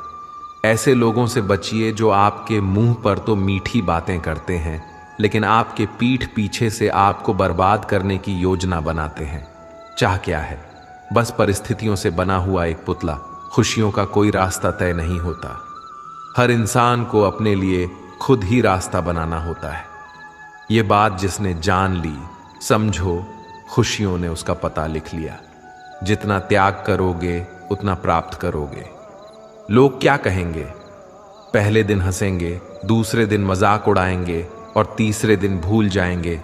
ऐसे लोगों से बचिए जो आपके मुंह पर तो मीठी बातें करते हैं, लेकिन आपके पीठ पीछे से आपको बर्बाद करने की योजना बनाते हैं। चाह क्या है? बस परिस्थितियों से बना हुआ एक पुतला। खुशियों का कोई रास्ता तय नहीं होता। हर इंसान को अपने लिए खुद ही रास्ता बनाना होता है। ये बात जिसने जान ली, समझो खुशियों ने उसका पता लिख लिया। जितना त्याग करोगे उतना प्राप्त करोगे। लोग क्या कहेंगे? पहले दिन हंसेंगे, दूसरे दिन मजाक उड़ाएंगे और तीसरे दिन भूल जाएंगे।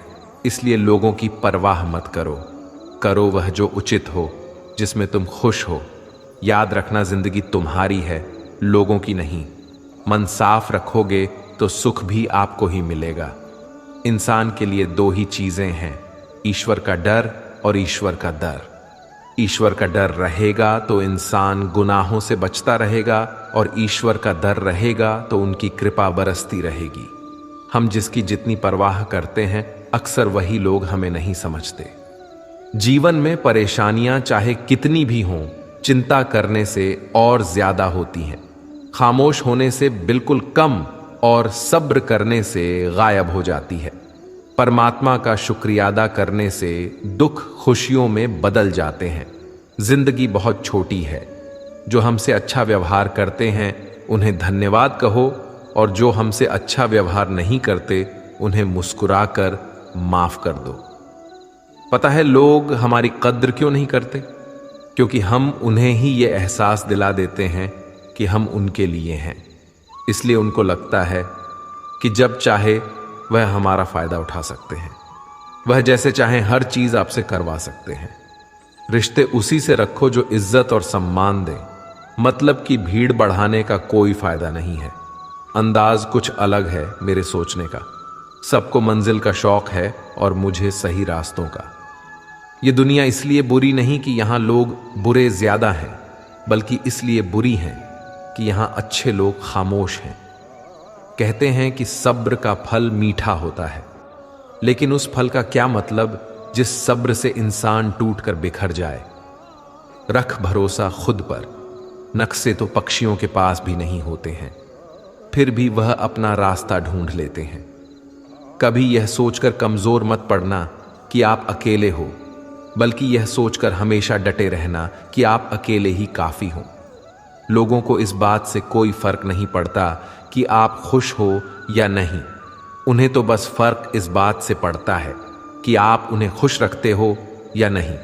इसलिए लोगों की परवाह मत करो। करो वह जो उचित हो, जिसमें तुम खुश हो। याद रखना, जिंदगी तुम्हारी है, लोगों की नहीं। मन साफ रखोगे तो सुख भी आपको ही मिलेगा। इंसान के लिए दो ही चीजें हैं, ईश्वर का डर और ईश्वर का दर। ईश्वर का डर रहेगा तो इंसान गुनाहों से बचता रहेगा, और ईश्वर का डर रहेगा तो उनकी कृपा बरसती रहेगी। हम जिसकी जितनी परवाह करते हैं, अक्सर वही लोग हमें नहीं समझते। जीवन में परेशानियां चाहे कितनी भी हों, चिंता करने से और ज्यादा होती हैं। खामोश होने से बिल्कुल कम और सब्र करने से गायब हो जाती है। परमात्मा का शुक्रिया अदा करने से दुख खुशियों में बदल जाते हैं। जिंदगी बहुत छोटी है। जो हमसे अच्छा व्यवहार करते हैं उन्हें धन्यवाद कहो, और जो हमसे अच्छा व्यवहार नहीं करते उन्हें मुस्कुराकर माफ कर दो। पता है लोग हमारी कद्र क्यों नहीं करते? क्योंकि हम उन्हें ही ये एहसास दिला देते हैं कि हम उनके लिए हैं। इसलिए उनको लगता है कि जब चाहे वह हमारा फायदा उठा सकते हैं। वह जैसे चाहें हर चीज आपसे करवा सकते हैं। रिश्ते उसी से रखो जो इज्जत और सम्मान दे। मतलब की भीड़ बढ़ाने का कोई फायदा नहीं है। अंदाज कुछ अलग है मेरे सोचने का। सबको मंजिल का शौक है और मुझे सही रास्तों का। ये दुनिया इसलिए बुरी नहीं कि यहां लोग बुरे ज्यादा हैं, बल्कि इसलिए बुरी हैं कि यहां अच्छे लोग खामोश हैं। कहते हैं कि सब्र का फल मीठा होता है, लेकिन उस फल का क्या मतलब जिस सब्र से इंसान टूटकर बिखर जाए। रख भरोसा खुद पर। नक्शे तो पक्षियों के पास भी नहीं होते हैं, फिर भी वह अपना रास्ता ढूंढ लेते हैं। कभी यह सोचकर कमजोर मत पड़ना कि आप अकेले हो, बल्कि यह सोचकर हमेशा डटे रहना कि आप अकेले ही काफी हो। लोगों को इस बात से कोई फर्क नहीं पड़ता कि आप खुश हो या नहीं। उन्हें तो बस फर्क इस बात से पड़ता है कि आप उन्हें खुश रखते हो या नहीं।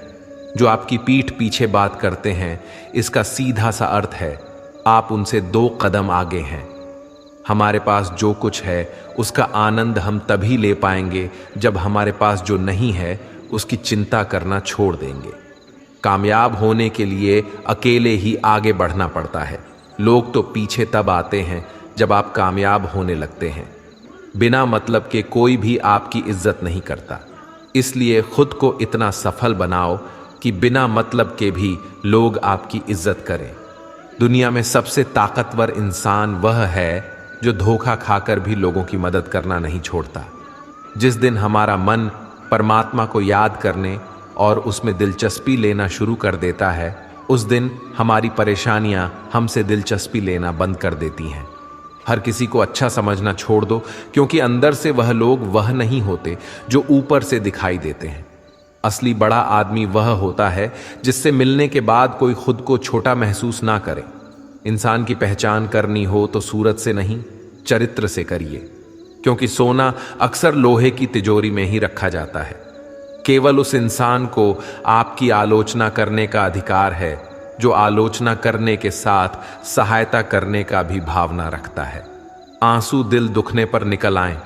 जो आपकी पीठ पीछे बात करते हैं, इसका सीधा सा अर्थ है आप उनसे 2 कदम आगे हैं। हमारे पास जो कुछ है उसका आनंद हम तभी ले पाएंगे जब हमारे पास जो नहीं है उसकी चिंता करना छोड़ देंगे। कामयाब होने के लिए अकेले ही आगे बढ़ना पड़ता है। लोग तो पीछे तब आते हैं जब आप कामयाब होने लगते हैं। बिना मतलब के कोई भी आपकी इज्जत नहीं करता। इसलिए खुद को इतना सफल बनाओ कि बिना मतलब के भी लोग आपकी इज्जत करें। दुनिया में सबसे ताकतवर इंसान वह है जो धोखा खाकर भी लोगों की मदद करना नहीं छोड़ता। जिस दिन हमारा मन परमात्मा को याद करने और उसमें दिलचस्पी लेना शुरू कर देता है, उस दिन हमारी परेशानियां हमसे दिलचस्पी लेना बंद कर देती हैं। हर किसी को अच्छा समझना छोड़ दो, क्योंकि अंदर से वह लोग वह नहीं होते जो ऊपर से दिखाई देते हैं। असली बड़ा आदमी वह होता है जिससे मिलने के बाद कोई खुद को छोटा महसूस ना करे। इंसान की पहचान करनी हो तो सूरत से नहीं, चरित्र से करिए, क्योंकि सोना अक्सर लोहे की तिजोरी में ही रखा जाता है। केवल उस इंसान को आपकी आलोचना करने का अधिकार है जो आलोचना करने के साथ सहायता करने का भी भावना रखता है। आंसू दिल दुखने पर निकल आएं,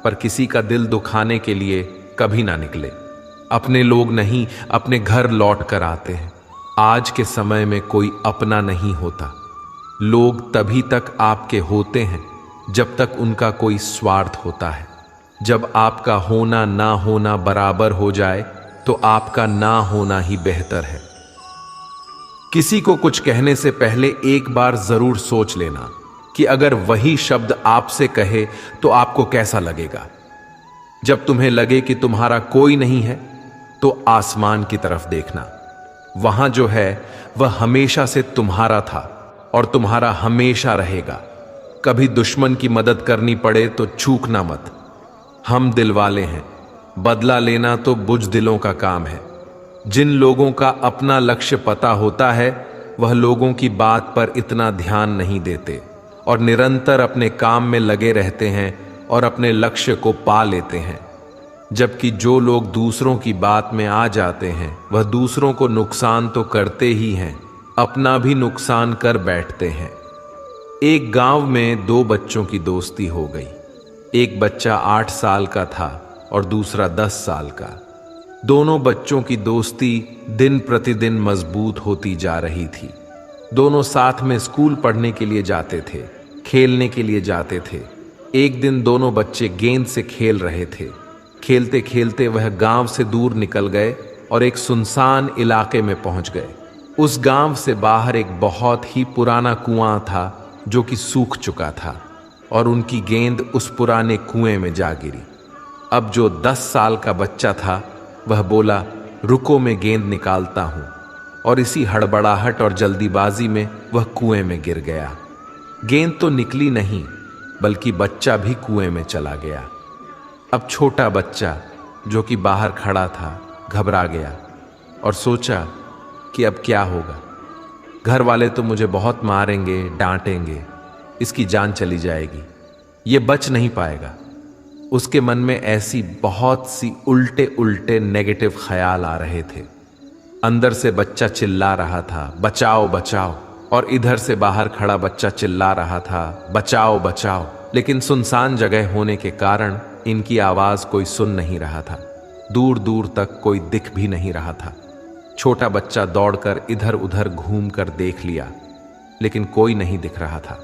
पर किसी का दिल दुखाने के लिए कभी ना निकले। अपने लोग नहीं, अपने घर लौट कर आते हैं। आज के समय में कोई अपना नहीं होता। लोग तभी तक आपके होते हैं जब तक उनका कोई स्वार्थ होता है। जब आपका होना ना होना बराबर हो जाए तो आपका ना होना ही बेहतर है। किसी को कुछ कहने से पहले एक बार जरूर सोच लेना कि अगर वही शब्द आपसे कहे तो आपको कैसा लगेगा। जब तुम्हें लगे कि तुम्हारा कोई नहीं है तो आसमान की तरफ देखना। वहां जो है वह हमेशा से तुम्हारा था और तुम्हारा हमेशा रहेगा। कभी दुश्मन की मदद करनी पड़े तो चूकना मत। हम दिल वाले हैं, बदला लेना तो बुज़दिलों का काम है। जिन लोगों का अपना लक्ष्य पता होता है वह लोगों की बात पर इतना ध्यान नहीं देते और निरंतर अपने काम में लगे रहते हैं और अपने लक्ष्य को पा लेते हैं। जबकि जो लोग दूसरों की बात में आ जाते हैं वह दूसरों को नुकसान तो करते ही हैं, अपना भी नुकसान कर बैठते हैं। एक गांव में दो बच्चों की दोस्ती हो गई। एक बच्चा 8 साल का था और दूसरा 10 साल का। दोनों बच्चों की दोस्ती दिन प्रतिदिन मजबूत होती जा रही थी। दोनों साथ में स्कूल पढ़ने के लिए जाते थे, खेलने के लिए जाते थे। एक दिन दोनों बच्चे गेंद से खेल रहे थे। खेलते खेलते वह गांव से दूर निकल गए और एक सुनसान इलाके में पहुंच गए। उस गांव से बाहर एक बहुत ही पुराना कुआं था जो कि सूख चुका था और उनकी गेंद उस पुराने कुएं में जा गिरी। अब जो 10 साल का बच्चा था वह बोला, रुको मैं गेंद निकालता हूं, और इसी हड़बड़ाहट और जल्दीबाजी में वह कुएं में गिर गया। गेंद तो निकली नहीं बल्कि बच्चा भी कुएं में चला गया। अब छोटा बच्चा जो कि बाहर खड़ा था घबरा गया और सोचा कि अब क्या होगा। घर वाले तो मुझे बहुत मारेंगे, डांटेंगे, इसकी जान चली जाएगी, ये बच नहीं पाएगा। उसके मन में ऐसी बहुत सी उल्टे उल्टे नेगेटिव ख्याल आ रहे थे। अंदर से बच्चा चिल्ला रहा था, बचाओ बचाओ, और इधर से बाहर खड़ा बच्चा चिल्ला रहा था, बचाओ बचाओ। लेकिन सुनसान जगह होने के कारण इनकी आवाज कोई सुन नहीं रहा था। दूर दूर तक कोई दिख भी नहीं रहा था। छोटा बच्चा दौड़कर इधर उधर घूम कर देख लिया लेकिन कोई नहीं दिख रहा था।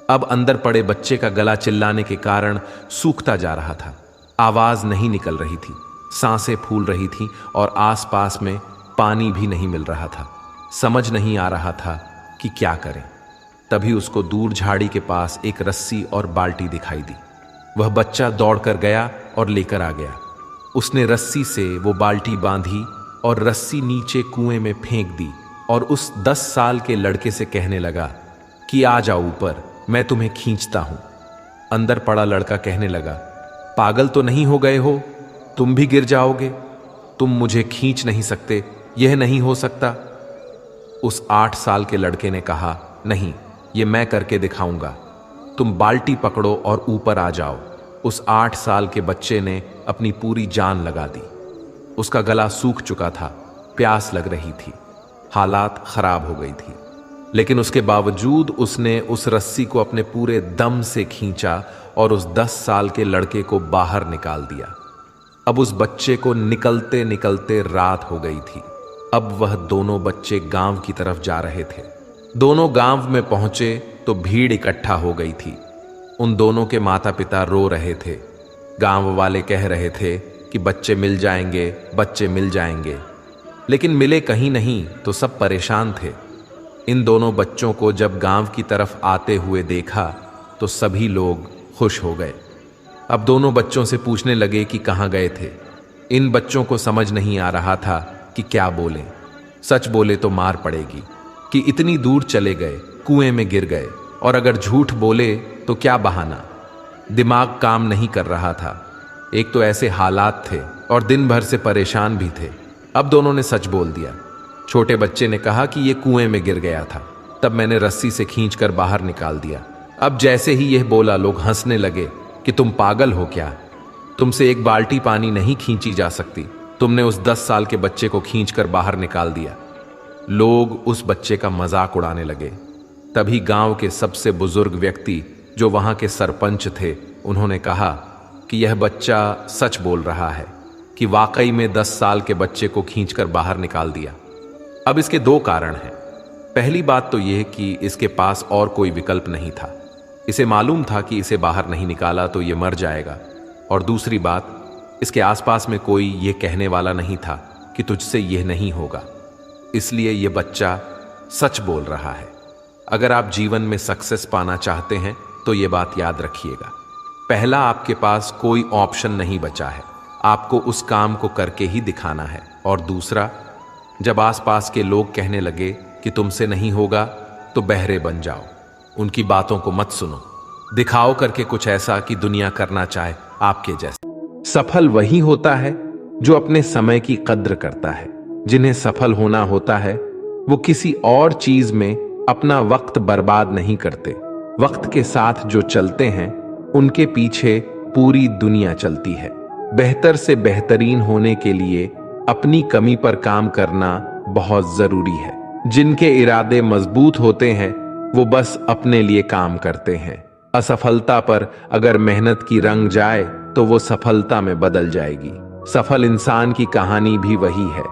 अब अंदर पड़े बच्चे का गला चिल्लाने के कारण सूखता जा रहा था। आवाज नहीं निकल रही थी, सांसें फूल रही थीं और आसपास में पानी भी नहीं मिल रहा था। समझ नहीं आ रहा था कि क्या करें। तभी उसको दूर झाड़ी के पास एक रस्सी और बाल्टी दिखाई दी। वह बच्चा दौड़कर गया और लेकर आ गया। उसने रस्सी से वो बाल्टी बांधी और रस्सी नीचे कुएं में फेंक दी और उस 10 साल के लड़के से कहने लगा कि आ जाओ ऊपर, मैं तुम्हें खींचता हूं। अंदर पड़ा लड़का कहने लगा, पागल तो नहीं हो गए हो, तुम भी गिर जाओगे, तुम मुझे खींच नहीं सकते, यह नहीं हो सकता। उस 8 साल के लड़के ने कहा, नहीं, ये मैं करके दिखाऊंगा, तुम बाल्टी पकड़ो और ऊपर आ जाओ। उस 8 साल के बच्चे ने अपनी पूरी जान लगा दी। उसका गला सूख चुका था, प्यास लग रही थी, हालात खराब हो गई थी, लेकिन उसके बावजूद उसने उस रस्सी को अपने पूरे दम से खींचा और उस 10 साल के लड़के को बाहर निकाल दिया। अब उस बच्चे को निकलते निकलते रात हो गई थी। अब वह दोनों बच्चे गांव की तरफ जा रहे थे। दोनों गांव में पहुंचे तो भीड़ इकट्ठा हो गई थी। उन दोनों के माता पिता रो रहे थे। गांव वाले कह रहे थे कि बच्चे मिल जाएंगे, बच्चे मिल जाएंगे, लेकिन मिले कहीं नहीं तो सब परेशान थे। इन दोनों बच्चों को जब गांव की तरफ आते हुए देखा तो सभी लोग खुश हो गए। अब दोनों बच्चों से पूछने लगे कि कहाँ गए थे। इन बच्चों को समझ नहीं आ रहा था कि क्या बोलें। सच बोले तो मार पड़ेगी कि इतनी दूर चले गए, कुएं में गिर गए, और अगर झूठ बोले तो क्या बहाना। दिमाग काम नहीं कर रहा था। एक तो ऐसे हालात थे और दिन भर से परेशान भी थे। अब दोनों ने सच बोल दिया। छोटे बच्चे ने कहा कि ये कुएं में गिर गया था, तब मैंने रस्सी से खींचकर बाहर निकाल दिया। अब जैसे ही यह बोला लोग हंसने लगे कि तुम पागल हो क्या, तुमसे एक बाल्टी पानी नहीं खींची जा सकती, तुमने उस 10 साल के बच्चे को खींचकर बाहर निकाल दिया। लोग उस बच्चे का मजाक उड़ाने लगे। तभी गांव के सबसे बुजुर्ग व्यक्ति जो वहां के सरपंच थे, उन्होंने कहा कि यह बच्चा सच बोल रहा है कि वाकई में 10 साल के बच्चे को खींचकर बाहर निकाल दिया। अब इसके 2 कारण हैं। पहली बात तो यह कि इसके पास और कोई विकल्प नहीं था। इसे मालूम था कि इसे बाहर नहीं निकाला तो यह मर जाएगा। और दूसरी बात, इसके आसपास में कोई ये कहने वाला नहीं था कि तुझसे यह नहीं होगा, इसलिए यह बच्चा सच बोल रहा है। अगर आप जीवन में सक्सेस पाना चाहते हैं तो यह बात याद रखिएगा, पहला आपके पास कोई ऑप्शन नहीं बचा है, आपको उस काम को करके ही दिखाना है। और दूसरा, जब आसपास के लोग कहने लगे कि तुमसे नहीं होगा तो बहरे बन जाओ, उनकी बातों को मत सुनो, दिखाओ करके कुछ ऐसा कि दुनिया करना चाहे आपके जैसा। सफल वही होता है जो अपने समय की कद्र करता है। जिन्हें सफल होना होता है वो किसी और चीज में अपना वक्त बर्बाद नहीं करते। वक्त के साथ जो चलते हैं उनके पीछे पूरी दुनिया चलती है। बेहतर से बेहतरीन होने के लिए अपनी कमी पर काम करना बहुत जरूरी है। जिनके इरादे मजबूत होते हैं वो बस अपने लिए काम करते हैं। असफलता पर अगर मेहनत की रंग जाए तो वो सफलता में बदल जाएगी। सफल इंसान की कहानी भी वही है,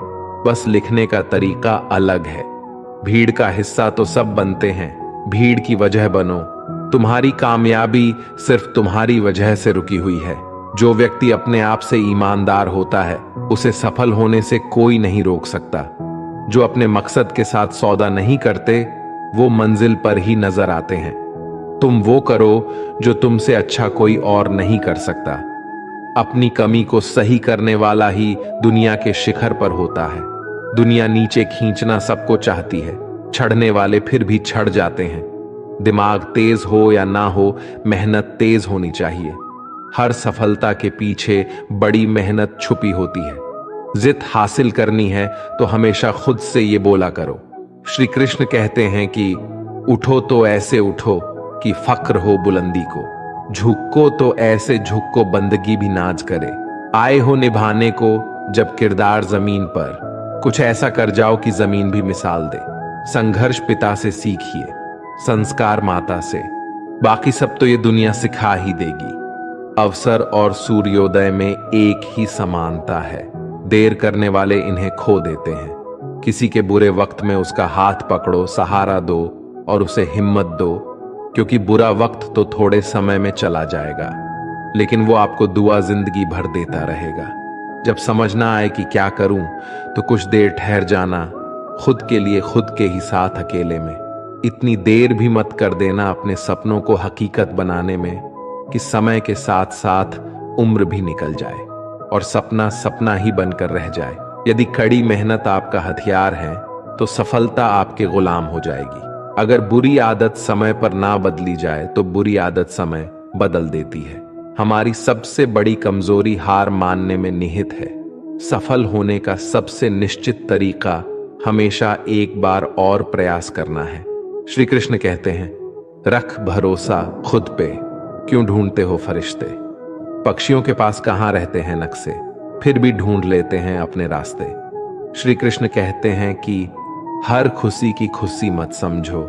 बस लिखने का तरीका अलग है। भीड़ का हिस्सा तो सब बनते हैं, भीड़ की वजह बनो। तुम्हारी कामयाबी सिर्फ तुम्हारी वजह से रुकी हुई है। जो व्यक्ति अपने आप से ईमानदार होता है उसे सफल होने से कोई नहीं रोक सकता। जो अपने मकसद के साथ सौदा नहीं करते वो मंजिल पर ही नजर आते हैं। तुम वो करो जो तुमसे अच्छा कोई और नहीं कर सकता। अपनी कमी को सही करने वाला ही दुनिया के शिखर पर होता है। दुनिया नीचे खींचना सबको चाहती है, चढ़ने वाले फिर भी चढ़ जाते हैं। दिमाग तेज हो या ना हो, मेहनत तेज होनी चाहिए। हर सफलता के पीछे बड़ी मेहनत छुपी होती है। जिद हासिल करनी है तो हमेशा खुद से ये बोला करो। श्री कृष्ण कहते हैं कि उठो तो ऐसे उठो कि फक्र हो बुलंदी को, झुको तो ऐसे झुको बंदगी भी नाज करे। आए हो निभाने को जब किरदार जमीन पर, कुछ ऐसा कर जाओ कि जमीन भी मिसाल दे। संघर्ष पिता से सीखिए, संस्कार माता से, बाकी सब तो ये दुनिया सिखा ही देगी। अवसर और सूर्योदय में एक ही समानता है। देर करने वाले इन्हें खो देते हैं। किसी के बुरे वक्त में उसका हाथ पकड़ो, सहारा दो और उसे हिम्मत दो, क्योंकि बुरा वक्त तो थोड़े समय में चला जाएगा, लेकिन वो आपको दुआ जिंदगी भर देता रहेगा। जब समझ ना आए कि क्या करूं तो कुछ देर ठहर जाना, खुद के लिए खुद के ही साथ अकेले में। इतनी देर भी मत कर देना अपने सपनों को हकीकत बनाने में कि समय के साथ साथ उम्र भी निकल जाए और सपना सपना ही बनकर रह जाए। यदि कड़ी मेहनत आपका हथियार है तो सफलता आपके गुलाम हो जाएगी। अगर बुरी आदत समय पर ना बदली जाए तो बुरी आदत समय बदल देती है। हमारी सबसे बड़ी कमजोरी हार मानने में निहित है। सफल होने का सबसे निश्चित तरीका हमेशा एक बार और प्रयास करना है। श्री कृष्ण कहते हैं, रख भरोसा खुद पे, क्यों ढूंढते हो फरिश्ते। पक्षियों के पास कहां रहते हैं नक्शे, फिर भी ढूंढ लेते हैं अपने रास्ते। श्री कृष्ण कहते हैं कि हर खुशी की खुशी मत समझो,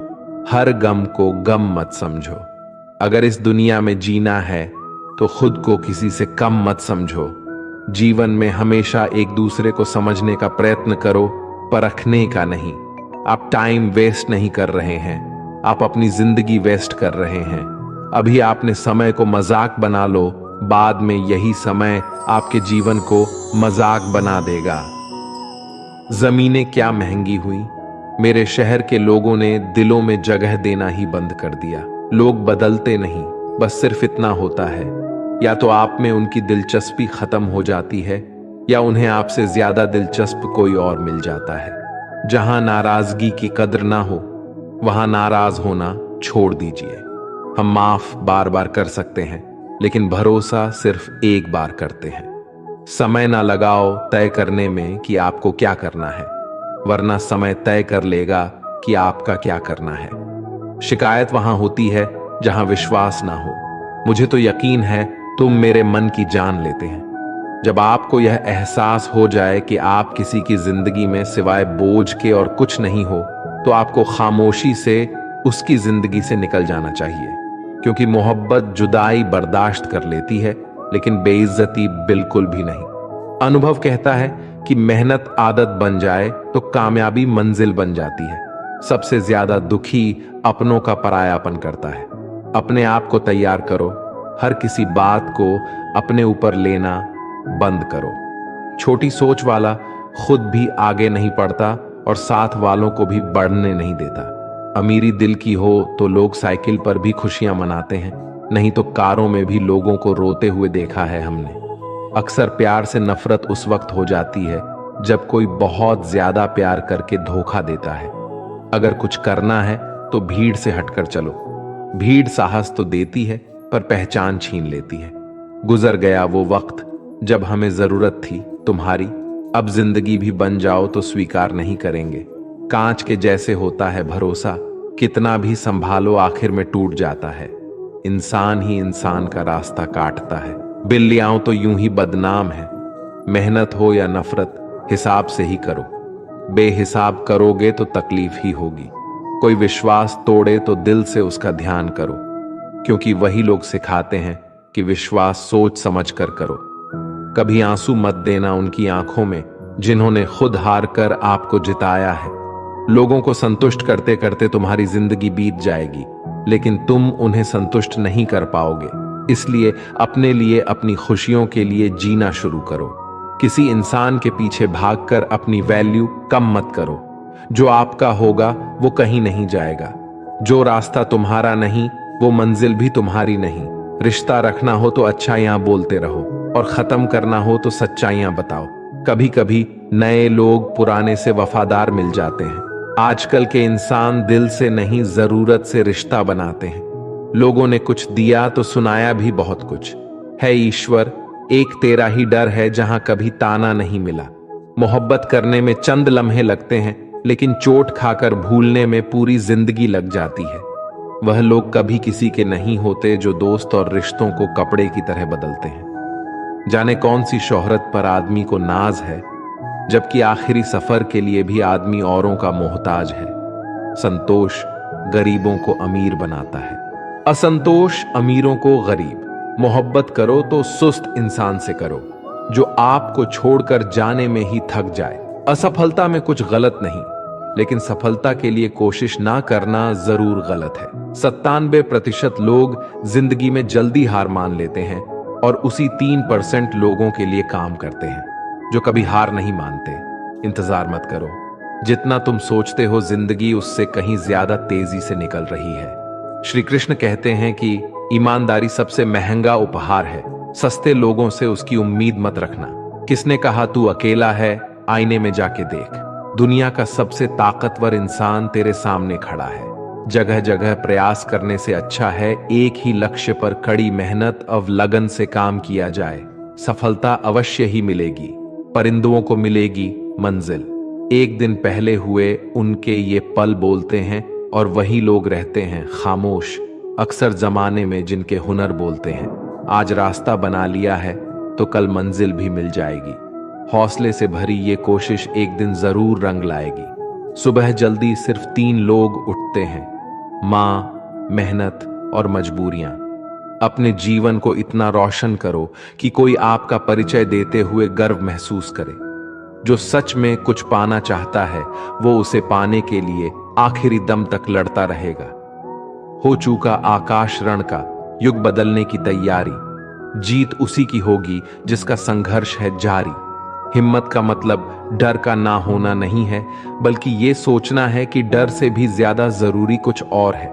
हर गम को गम मत समझो। अगर इस दुनिया में जीना है तो खुद को किसी से कम मत समझो। जीवन में हमेशा एक दूसरे को समझने का प्रयत्न करो, परखने का नहीं। आप टाइम वेस्ट नहीं कर रहे हैं, आप अपनी जिंदगी वेस्ट कर रहे हैं। अभी आपने समय को मजाक बना लो, बाद में यही समय आपके जीवन को मजाक बना देगा। जमीनें क्या महंगी हुई, मेरे शहर के लोगों ने दिलों में जगह देना ही बंद कर दिया। लोग बदलते नहीं, बस सिर्फ इतना होता है, या तो आप में उनकी दिलचस्पी खत्म हो जाती है या उन्हें आपसे ज्यादा दिलचस्प कोई और मिल जाता है। जहां नाराजगी की कद्र ना हो वहां नाराज होना छोड़ दीजिए। हम माफ बार बार कर सकते हैं, लेकिन भरोसा सिर्फ एक बार करते हैं। समय ना लगाओ तय करने में कि आपको क्या करना है, वरना समय तय कर लेगा कि आपका क्या करना है। शिकायत वहां होती है जहां विश्वास ना हो। मुझे तो यकीन है तुम मेरे मन की जान लेते हैं। जब आपको यह एहसास हो जाए कि आप किसी की जिंदगी में सिवाय बोझ के और कुछ नहीं हो, तो आपको खामोशी से उसकी जिंदगी से निकल जाना चाहिए, क्योंकि मोहब्बत जुदाई बर्दाश्त कर लेती है लेकिन बेइज्जती बिल्कुल भी नहीं। अनुभव कहता है कि मेहनत आदत बन जाए तो कामयाबी मंजिल बन जाती है। सबसे ज्यादा दुखी अपनों का परायापन करता है। अपने आप को तैयार करो, हर किसी बात को अपने ऊपर लेना बंद करो। छोटी सोच वाला खुद भी आगे नहीं बढ़ता और साथ वालों को भी बढ़ने नहीं देता। अमीरी दिल की हो तो लोग साइकिल पर भी खुशियां मनाते हैं, नहीं तो कारों में भी लोगों को रोते हुए देखा है हमने। अक्सर प्यार से नफरत उस वक्त हो जाती है जब कोई बहुत ज्यादा प्यार करके धोखा देता है। अगर कुछ करना है तो भीड़ से हटकर चलो। भीड़ साहस तो देती है पर पहचान छीन लेती है। गुजर गया वो वक्त जब हमें जरूरत थी तुम्हारी, अब जिंदगी भी बन जाओ तो स्वीकार नहीं करेंगे। कांच के जैसे होता है भरोसा, कितना भी संभालो आखिर में टूट जाता है। इंसान ही इंसान का रास्ता काटता है। बिल्लियां तो यूं ही बदनाम है। मेहनत हो या नफरत हिसाब से ही करो, बेहिसाब करोगे तो तकलीफ ही होगी। कोई विश्वास तोड़े तो दिल से उसका ध्यान करो, क्योंकि वही लोग सिखाते हैं कि विश्वास सोच समझ कर करो। कभी आंसू मत देना उनकी आंखों में जिन्होंने खुद हार कर आपको जिताया है। लोगों को संतुष्ट करते करते तुम्हारी जिंदगी बीत जाएगी, लेकिन तुम उन्हें संतुष्ट नहीं कर पाओगे। इसलिए अपने लिए, अपनी खुशियों के लिए जीना शुरू करो। किसी इंसान के पीछे भागकर अपनी वैल्यू कम मत करो। जो आपका होगा वो कहीं नहीं जाएगा। जो रास्ता तुम्हारा नहीं वो मंजिल भी तुम्हारी नहीं। रिश्ता रखना हो तो अच्छाइयां बोलते रहो और खत्म करना हो तो सच्चाइयां बताओ। कभी कभी नए लोग पुराने से वफादार मिल जाते हैं। आजकल के इंसान दिल से नहीं, जरूरत से रिश्ता बनाते हैं। लोगों ने कुछ दिया तो सुनाया भी बहुत कुछ है। ईश्वर एक तेरा ही डर है जहां कभी ताना नहीं मिला। मोहब्बत करने में चंद लम्हे लगते हैं, लेकिन चोट खाकर भूलने में पूरी जिंदगी लग जाती है। वह लोग कभी किसी के नहीं होते जो दोस्त और रिश्तों को कपड़े की तरह बदलते हैं। जाने कौन सी शोहरत पर आदमी को नाज है, जबकि आखिरी सफर के लिए भी आदमी औरों का मोहताज है। संतोष गरीबों को अमीर बनाता है, असंतोष अमीरों को गरीब। मोहब्बत करो तो सुस्त इंसान से करो जो आपको छोड़कर जाने में ही थक जाए। असफलता में कुछ गलत नहीं, लेकिन सफलता के लिए कोशिश ना करना जरूर गलत है। 97% लोग जिंदगी में जल्दी हार मान लेते हैं और उसी 3% लोगों के लिए काम करते हैं जो कभी हार नहीं मानते। इंतजार मत करो, जितना तुम सोचते हो जिंदगी उससे कहीं ज्यादा तेजी से निकल रही है। श्री कृष्ण कहते हैं कि ईमानदारी सबसे महंगा उपहार है। सस्ते लोगों से उसकी उम्मीद मत रखना। किसने कहा तू अकेला है? आईने में जाके देख, दुनिया का सबसे ताकतवर इंसान तेरे सामने खड़ा है। जगह जगह प्रयास करने से अच्छा है एक ही लक्ष्य पर कड़ी मेहनत और लगन से काम किया जाए। सफलता अवश्य ही मिलेगी। परिंदों को मिलेगी मंजिल। एक दिन पहले हुए उनके ये पल बोलते हैं और वही लोग रहते हैं खामोश। अक्सर जमाने में जिनके हुनर बोलते हैं। आज रास्ता बना लिया है तो कल मंजिल भी मिल जाएगी। हौसले से भरी ये कोशिश एक दिन जरूर रंग लाएगी। सुबह जल्दी सिर्फ 3 लोग उठते हैं, मां, मेहनत और मजबूरियां। अपने जीवन को इतना रोशन करो कि कोई आपका परिचय देते हुए गर्व महसूस करे। जो सच में कुछ पाना चाहता है वो उसे पाने के लिए आखिरी दम तक लड़ता रहेगा। हो चुका आकाश रण का, युग बदलने की तैयारी। जीत उसी की होगी जिसका संघर्ष है जारी। हिम्मत का मतलब डर का ना होना नहीं है, बल्कि ये सोचना है कि डर से भी ज्यादा जरूरी कुछ और है।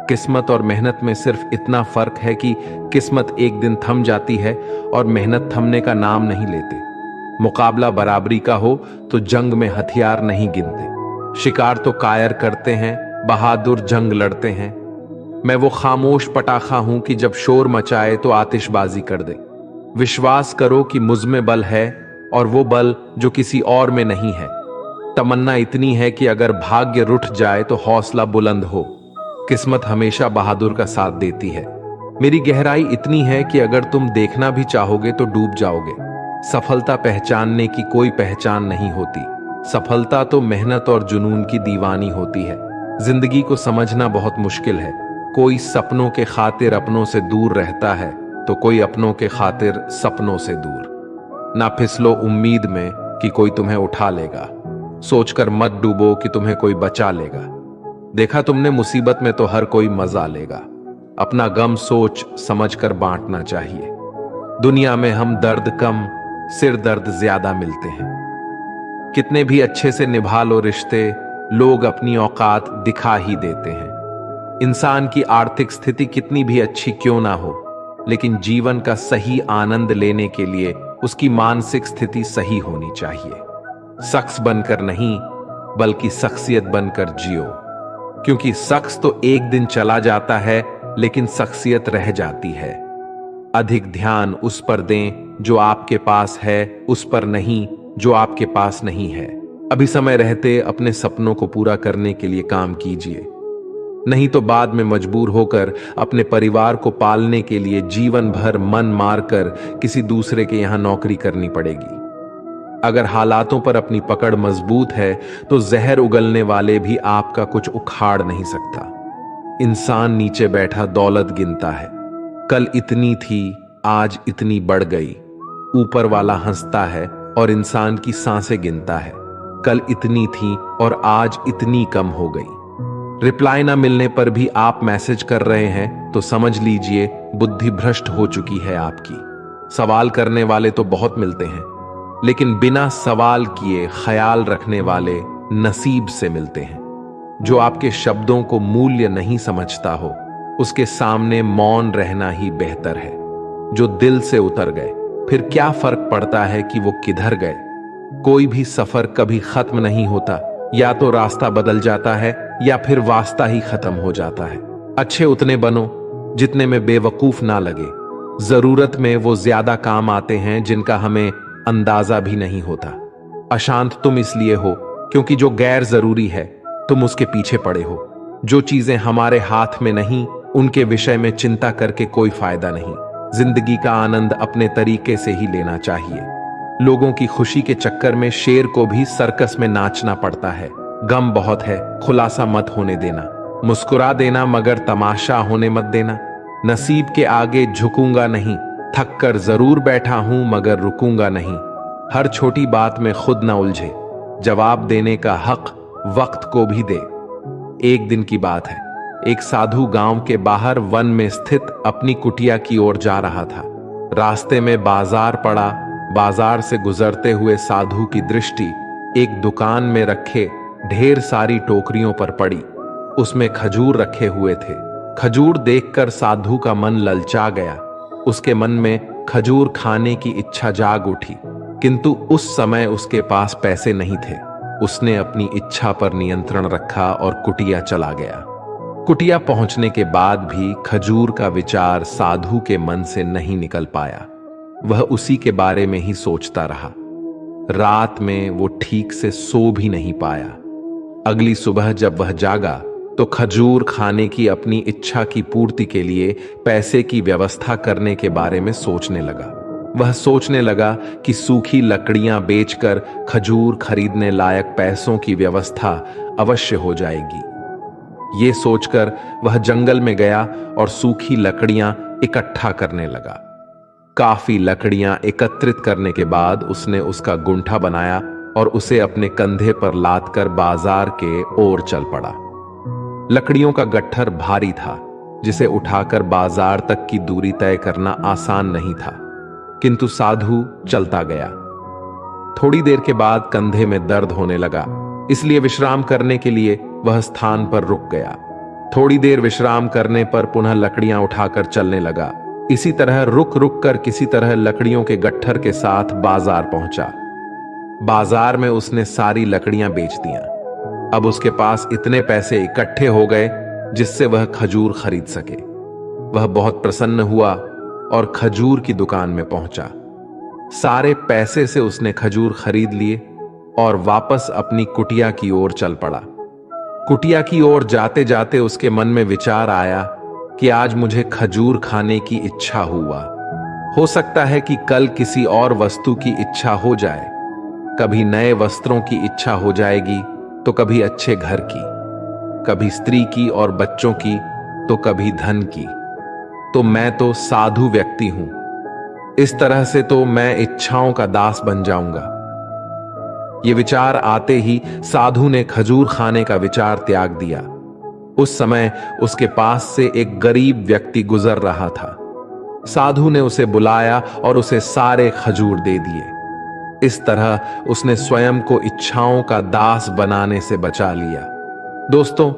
किस्मत और मेहनत में सिर्फ इतना फर्क है कि किस्मत एक दिन थम जाती है और मेहनत थमने का नाम नहीं लेते। मुकाबला बराबरी का हो तो जंग में हथियार नहीं गिनते। शिकार तो कायर करते हैं, बहादुर जंग लड़ते हैं। मैं वो खामोश पटाखा हूं कि जब शोर मचाए तो आतिशबाजी कर दे। विश्वास करो कि मुझ में बल है और वो बल जो किसी और में नहीं है। तमन्ना इतनी है कि अगर भाग्य रुठ जाए तो हौसला बुलंद हो। किस्मत हमेशा बहादुर का साथ देती है। मेरी गहराई इतनी है कि अगर तुम देखना भी चाहोगे तो डूब जाओगे। सफलता पहचानने की कोई पहचान नहीं होती। सफलता तो मेहनत और जुनून की दीवानी होती है। जिंदगी को समझना बहुत मुश्किल है। कोई सपनों के खातिर अपनों से दूर रहता है तो कोई अपनों के खातिर सपनों से दूर। ना फिसलो उम्मीद में कि कोई तुम्हें उठा लेगा। सोचकर मत डूबो कि तुम्हें कोई बचा लेगा। देखा तुमने, मुसीबत में तो हर कोई मजा लेगा। अपना गम सोच समझकर बांटना चाहिए। दुनिया में हम दर्द कम, सिर दर्द ज्यादा मिलते हैं। कितने भी अच्छे से निभा लो रिश्ते, लोग अपनी औकात दिखा ही देते हैं। इंसान की आर्थिक स्थिति कितनी भी अच्छी क्यों ना हो, लेकिन जीवन का सही आनंद लेने के लिए उसकी मानसिक स्थिति सही होनी चाहिए। शख्स बनकर नहीं, बल्कि शख्सियत बनकर जियो, क्योंकि शख्स तो एक दिन चला जाता है, लेकिन शख्सियत रह जाती है। अधिक ध्यान उस पर दें जो आपके पास है, उस पर नहीं जो आपके पास नहीं है। अभी समय रहते अपने सपनों को पूरा करने के लिए काम कीजिए, नहीं तो बाद में मजबूर होकर अपने परिवार को पालने के लिए जीवन भर मन मारकर किसी दूसरे के यहां नौकरी करनी पड़ेगी। अगर हालातों पर अपनी पकड़ मजबूत है तो जहर उगलने वाले भी आपका कुछ उखाड़ नहीं सकता। इंसान नीचे बैठा दौलत गिनता है, कल इतनी थी, आज इतनी बढ़ गई। ऊपर वाला हंसता है और इंसान की सांसें गिनता है, कल इतनी थी और आज इतनी कम हो गई। रिप्लाई ना मिलने पर भी आप मैसेज कर रहे हैं तो समझ लीजिए बुद्धि भ्रष्ट हो चुकी है आपकी। सवाल करने वाले तो बहुत मिलते हैं, लेकिन बिना सवाल किए ख्याल रखने वाले नसीब से मिलते हैं। जो आपके शब्दों को मूल्य नहीं समझता हो, उसके सामने मौन रहना ही बेहतर है। जो दिल से उतर गए, फिर क्या फर्क पड़ता है कि वो किधर गए। कोई भी सफर कभी खत्म नहीं होता, या तो रास्ता बदल जाता है या फिर वास्ता ही खत्म हो जाता है। अच्छे उतने बनो जितने में बेवकूफ ना लगे। जरूरत में वो ज्यादा काम आते हैं जिनका हमें अंदाजा भी नहीं होता। अशांत तुम इसलिए हो क्योंकि जो गैर जरूरी है तुम उसके पीछे पड़े हो। जो चीजें हमारे हाथ में नहीं, उनके विषय में चिंता करके कोई फायदा नहीं। जिंदगी का आनंद अपने तरीके से ही लेना चाहिए। लोगों की खुशी के चक्कर में शेर को भी सर्कस में नाचना पड़ता है। गम बहुत है, खुलासा मत होने देना। मुस्कुरा देना मगर तमाशा होने मत देना। नसीब के आगे झुकूंगा नहीं, थक कर जरूर बैठा हूं मगर रुकूंगा नहीं। हर छोटी बात में खुद ना उलझे, जवाब देने का हक वक्त को भी दे। एक दिन की बात है, एक साधु गांव के बाहर वन में स्थित अपनी कुटिया की ओर जा रहा था। रास्ते में बाजार पड़ा। बाजार से गुजरते हुए साधु की दृष्टि एक दुकान में रखे ढेर सारी टोकरियों पर पड़ी। उसमें खजूर रखे हुए थे। खजूर देखकर साधु का मन ललचा गया। उसके मन में खजूर खाने की इच्छा जाग उठी, किंतु उस समय उसके पास पैसे नहीं थे। उसने अपनी इच्छा पर नियंत्रण रखा और कुटिया चला गया। कुटिया पहुंचने के बाद भी खजूर का विचार साधु के मन से नहीं निकल पाया। वह उसी के बारे में ही सोचता रहा। रात में वो ठीक से सो भी नहीं पाया। अगली सुबह जब वह जागा तो खजूर खाने की अपनी इच्छा की पूर्ति के लिए पैसे की व्यवस्था करने के बारे में सोचने लगा। वह सोचने लगा कि सूखी लकड़ियां बेचकर खजूर खरीदने लायक पैसों की व्यवस्था अवश्य हो जाएगी। ये सोचकर वह जंगल में गया और सूखी लकड़ियां इकट्ठा करने लगा। काफी लकड़ियां एकत्रित करने के बाद उसने उसका गुंठा बनाया और उसे अपने कंधे पर लादकर बाजार के ओर चल पड़ा। लकड़ियों का गट्ठर भारी था, जिसे उठाकर बाजार तक की दूरी तय करना आसान नहीं था, किंतु साधु चलता गया। थोड़ी देर के बाद कंधे में दर्द होने लगा, इसलिए विश्राम करने के लिए वह स्थान पर रुक गया। थोड़ी देर विश्राम करने पर पुनः लकड़ियां उठाकर चलने लगा। इसी तरह रुक रुक कर किसी तरह लकड़ियों के गट्ठर के साथ बाजार पहुंचा। बाजार में उसने सारी लकड़ियां बेच दियां। अब उसके पास इतने पैसे इकट्ठे हो गए जिससे वह खजूर खरीद सके। वह बहुत प्रसन्न हुआ और खजूर की दुकान में पहुंचा। सारे पैसे से उसने खजूर खरीद लिए और वापस अपनी कुटिया की ओर चल पड़ा। कुटिया की ओर जाते जाते उसके मन में विचार आया कि आज मुझे खजूर खाने की इच्छा हुआ। हो सकता है कि कल किसी और वस्तु की इच्छा हो जाए। कभी नए वस्त्रों की इच्छा हो जाएगी तो कभी अच्छे घर की, कभी स्त्री की और बच्चों की तो कभी धन की। तो मैं तो साधु व्यक्ति हूं, इस तरह से तो मैं इच्छाओं का दास बन जाऊंगा। ये विचार आते ही साधु ने खजूर खाने का विचार त्याग दिया। उस समय उसके पास से एक गरीब व्यक्ति गुजर रहा था। साधु ने उसे बुलाया और उसे सारे खजूर दे दिए। इस तरह उसने स्वयं को इच्छाओं का दास बनाने से बचा लिया। दोस्तों,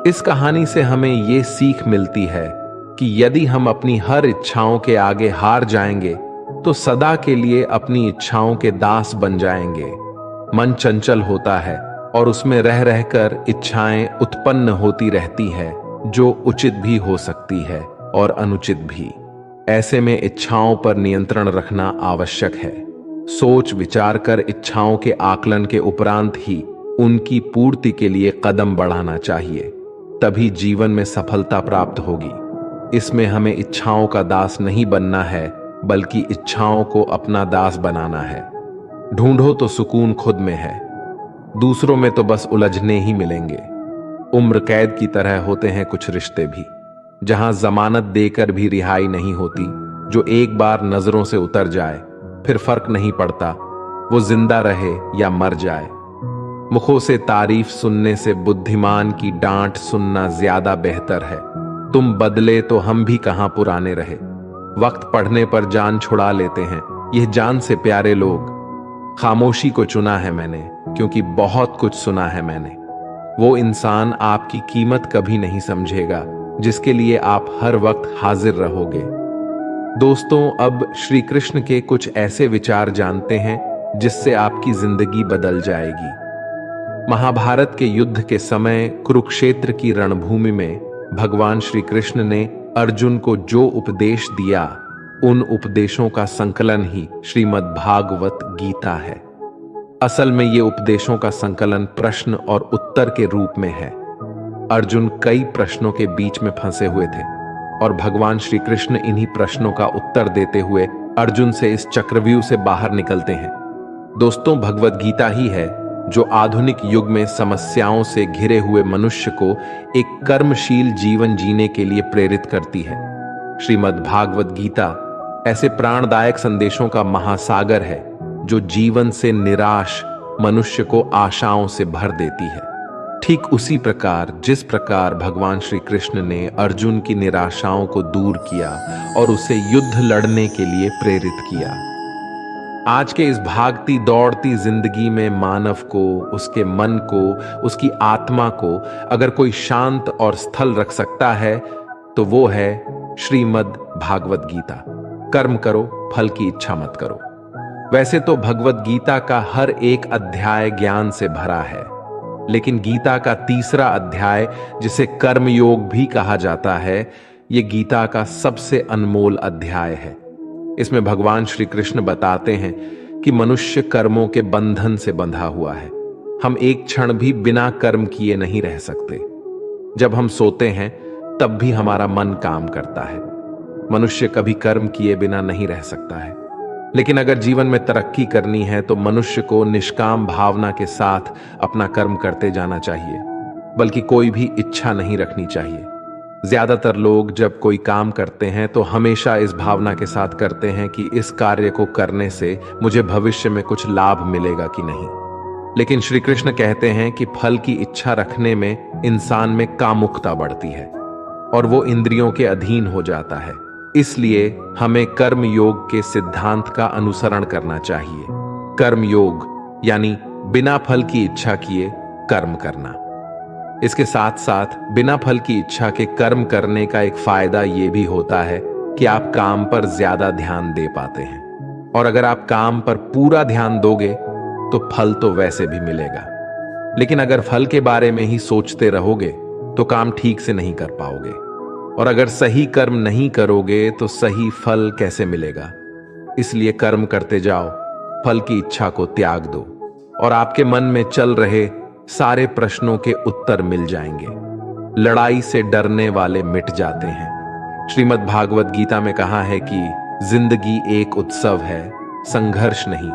इस कहानी से हमें यह सीख मिलती है कि यदि हम अपनी हर इच्छाओं के आगे हार जाएंगे तो सदा के लिए अपनी इच्छाओं के दास बन जाएंगे। मन चंचल होता है और उसमें रह रहकर इच्छाएं उत्पन्न होती रहती है, जो उचित भी हो सकती है और अनुचित भी। ऐसे में इच्छाओं पर नियंत्रण रखना आवश्यक है। सोच विचार कर इच्छाओं के आकलन के उपरांत ही उनकी पूर्ति के लिए कदम बढ़ाना चाहिए, तभी जीवन में सफलता प्राप्त होगी। इसमें हमें इच्छाओं का दास नहीं बनना है, बल्कि इच्छाओं को अपना दास बनाना है। ढूंढो तो सुकून खुद में है, दूसरों में तो बस उलझने ही मिलेंगे। उम्र कैद की तरह होते हैं कुछ रिश्ते भी, जहां जमानत देकर भी रिहाई नहीं होती। जो एक बार नजरों से उतर जाए फिर फर्क नहीं पड़ता वो जिंदा रहे या मर जाए। मुखों से तारीफ सुनने से बुद्धिमान की डांट सुनना ज्यादा बेहतर है। तुम बदले तो हम भी कहां पुराने रहे। वक्त पढ़ने पर जान छुड़ा लेते हैं यह जान से प्यारे लोग। खामोशी को चुना है मैंने, क्योंकि बहुत कुछ सुना है मैंने। वो इंसान आपकी कीमत कभी नहीं समझेगा जिसके लिए आप हर वक्त हाजिर रहोगे। दोस्तों, अब श्री कृष्ण के कुछ ऐसे विचार जानते हैं जिससे आपकी जिंदगी बदल जाएगी। महाभारत के युद्ध के समय कुरुक्षेत्र की रणभूमि में भगवान श्री कृष्ण ने अर्जुन को जो उपदेश दिया, उन उपदेशों का संकलन ही श्रीमद् भागवत गीता है। असल में ये उपदेशों का संकलन प्रश्न और उत्तर के रूप में है। अर्जुन कई प्रश्नों के बीच में फंसे हुए थे और भगवान श्री कृष्ण इन्हीं प्रश्नों का उत्तर देते हुए अर्जुन से इस चक्रव्यूह से बाहर निकलते हैं। दोस्तों, भगवत गीता ही है जो आधुनिक युग में समस्याओं से घिरे हुए मनुष्य को एक कर्मशील जीवन जीने के लिए प्रेरित करती है। श्रीमद् भागवत गीता ऐसे प्राणदायक संदेशों का महासागर है जो जीवन से निराश मनुष्य को आशाओं से भर देती है। ठीक उसी प्रकार जिस प्रकार भगवान श्री कृष्ण ने अर्जुन की निराशाओं को दूर किया और उसे युद्ध लड़ने के लिए प्रेरित किया। आज के इस भागती दौड़ती जिंदगी में मानव को, उसके मन को, उसकी आत्मा को अगर कोई शांत और स्थल रख सकता है तो वो है श्रीमद् भागवत गीता। कर्म करो, फल की इच्छा मत करो। वैसे तो भगवत गीता का हर एक अध्याय ज्ञान से भरा है, लेकिन गीता का तीसरा अध्याय, जिसे कर्म योग भी कहा जाता है, ये गीता का सबसे अनमोल अध्याय है। इसमें भगवान श्री कृष्ण बताते हैं कि मनुष्य कर्मों के बंधन से बंधा हुआ है। हम एक क्षण भी बिना कर्म किए नहीं रह सकते। जब हम सोते हैं तब भी हमारा मन काम करता है। मनुष्य कभी कर्म किए बिना नहीं रह सकता है। लेकिन अगर जीवन में तरक्की करनी है तो मनुष्य को निष्काम भावना के साथ अपना कर्म करते जाना चाहिए, बल्कि कोई भी इच्छा नहीं रखनी चाहिए। ज्यादातर लोग जब कोई काम करते हैं तो हमेशा इस भावना के साथ करते हैं कि इस कार्य को करने से मुझे भविष्य में कुछ लाभ मिलेगा कि नहीं। लेकिन श्री कृष्ण कहते हैं कि फल की इच्छा रखने में इंसान में कामुकता बढ़ती है और वो इंद्रियों के अधीन हो जाता है। इसलिए हमें कर्म योग के सिद्धांत का अनुसरण करना चाहिए। कर्म योग यानी बिना फल की इच्छा किए कर्म करना। इसके साथ साथ बिना फल की इच्छा के कर्म करने का एक फायदा यह भी होता है कि आप काम पर ज्यादा ध्यान दे पाते हैं, और अगर आप काम पर पूरा ध्यान दोगे तो फल तो वैसे भी मिलेगा। लेकिन अगर फल के बारे में ही सोचते रहोगे तो काम ठीक से नहीं कर पाओगे, और अगर सही कर्म नहीं करोगे तो सही फल कैसे मिलेगा। इसलिए कर्म करते जाओ, फल की इच्छा को त्याग दो और आपके मन में चल रहे सारे प्रश्नों के उत्तर मिल जाएंगे। लड़ाई से डरने वाले मिट जाते हैं। श्रीमद् भागवत गीता में कहा है कि जिंदगी एक उत्सव है, संघर्ष नहीं।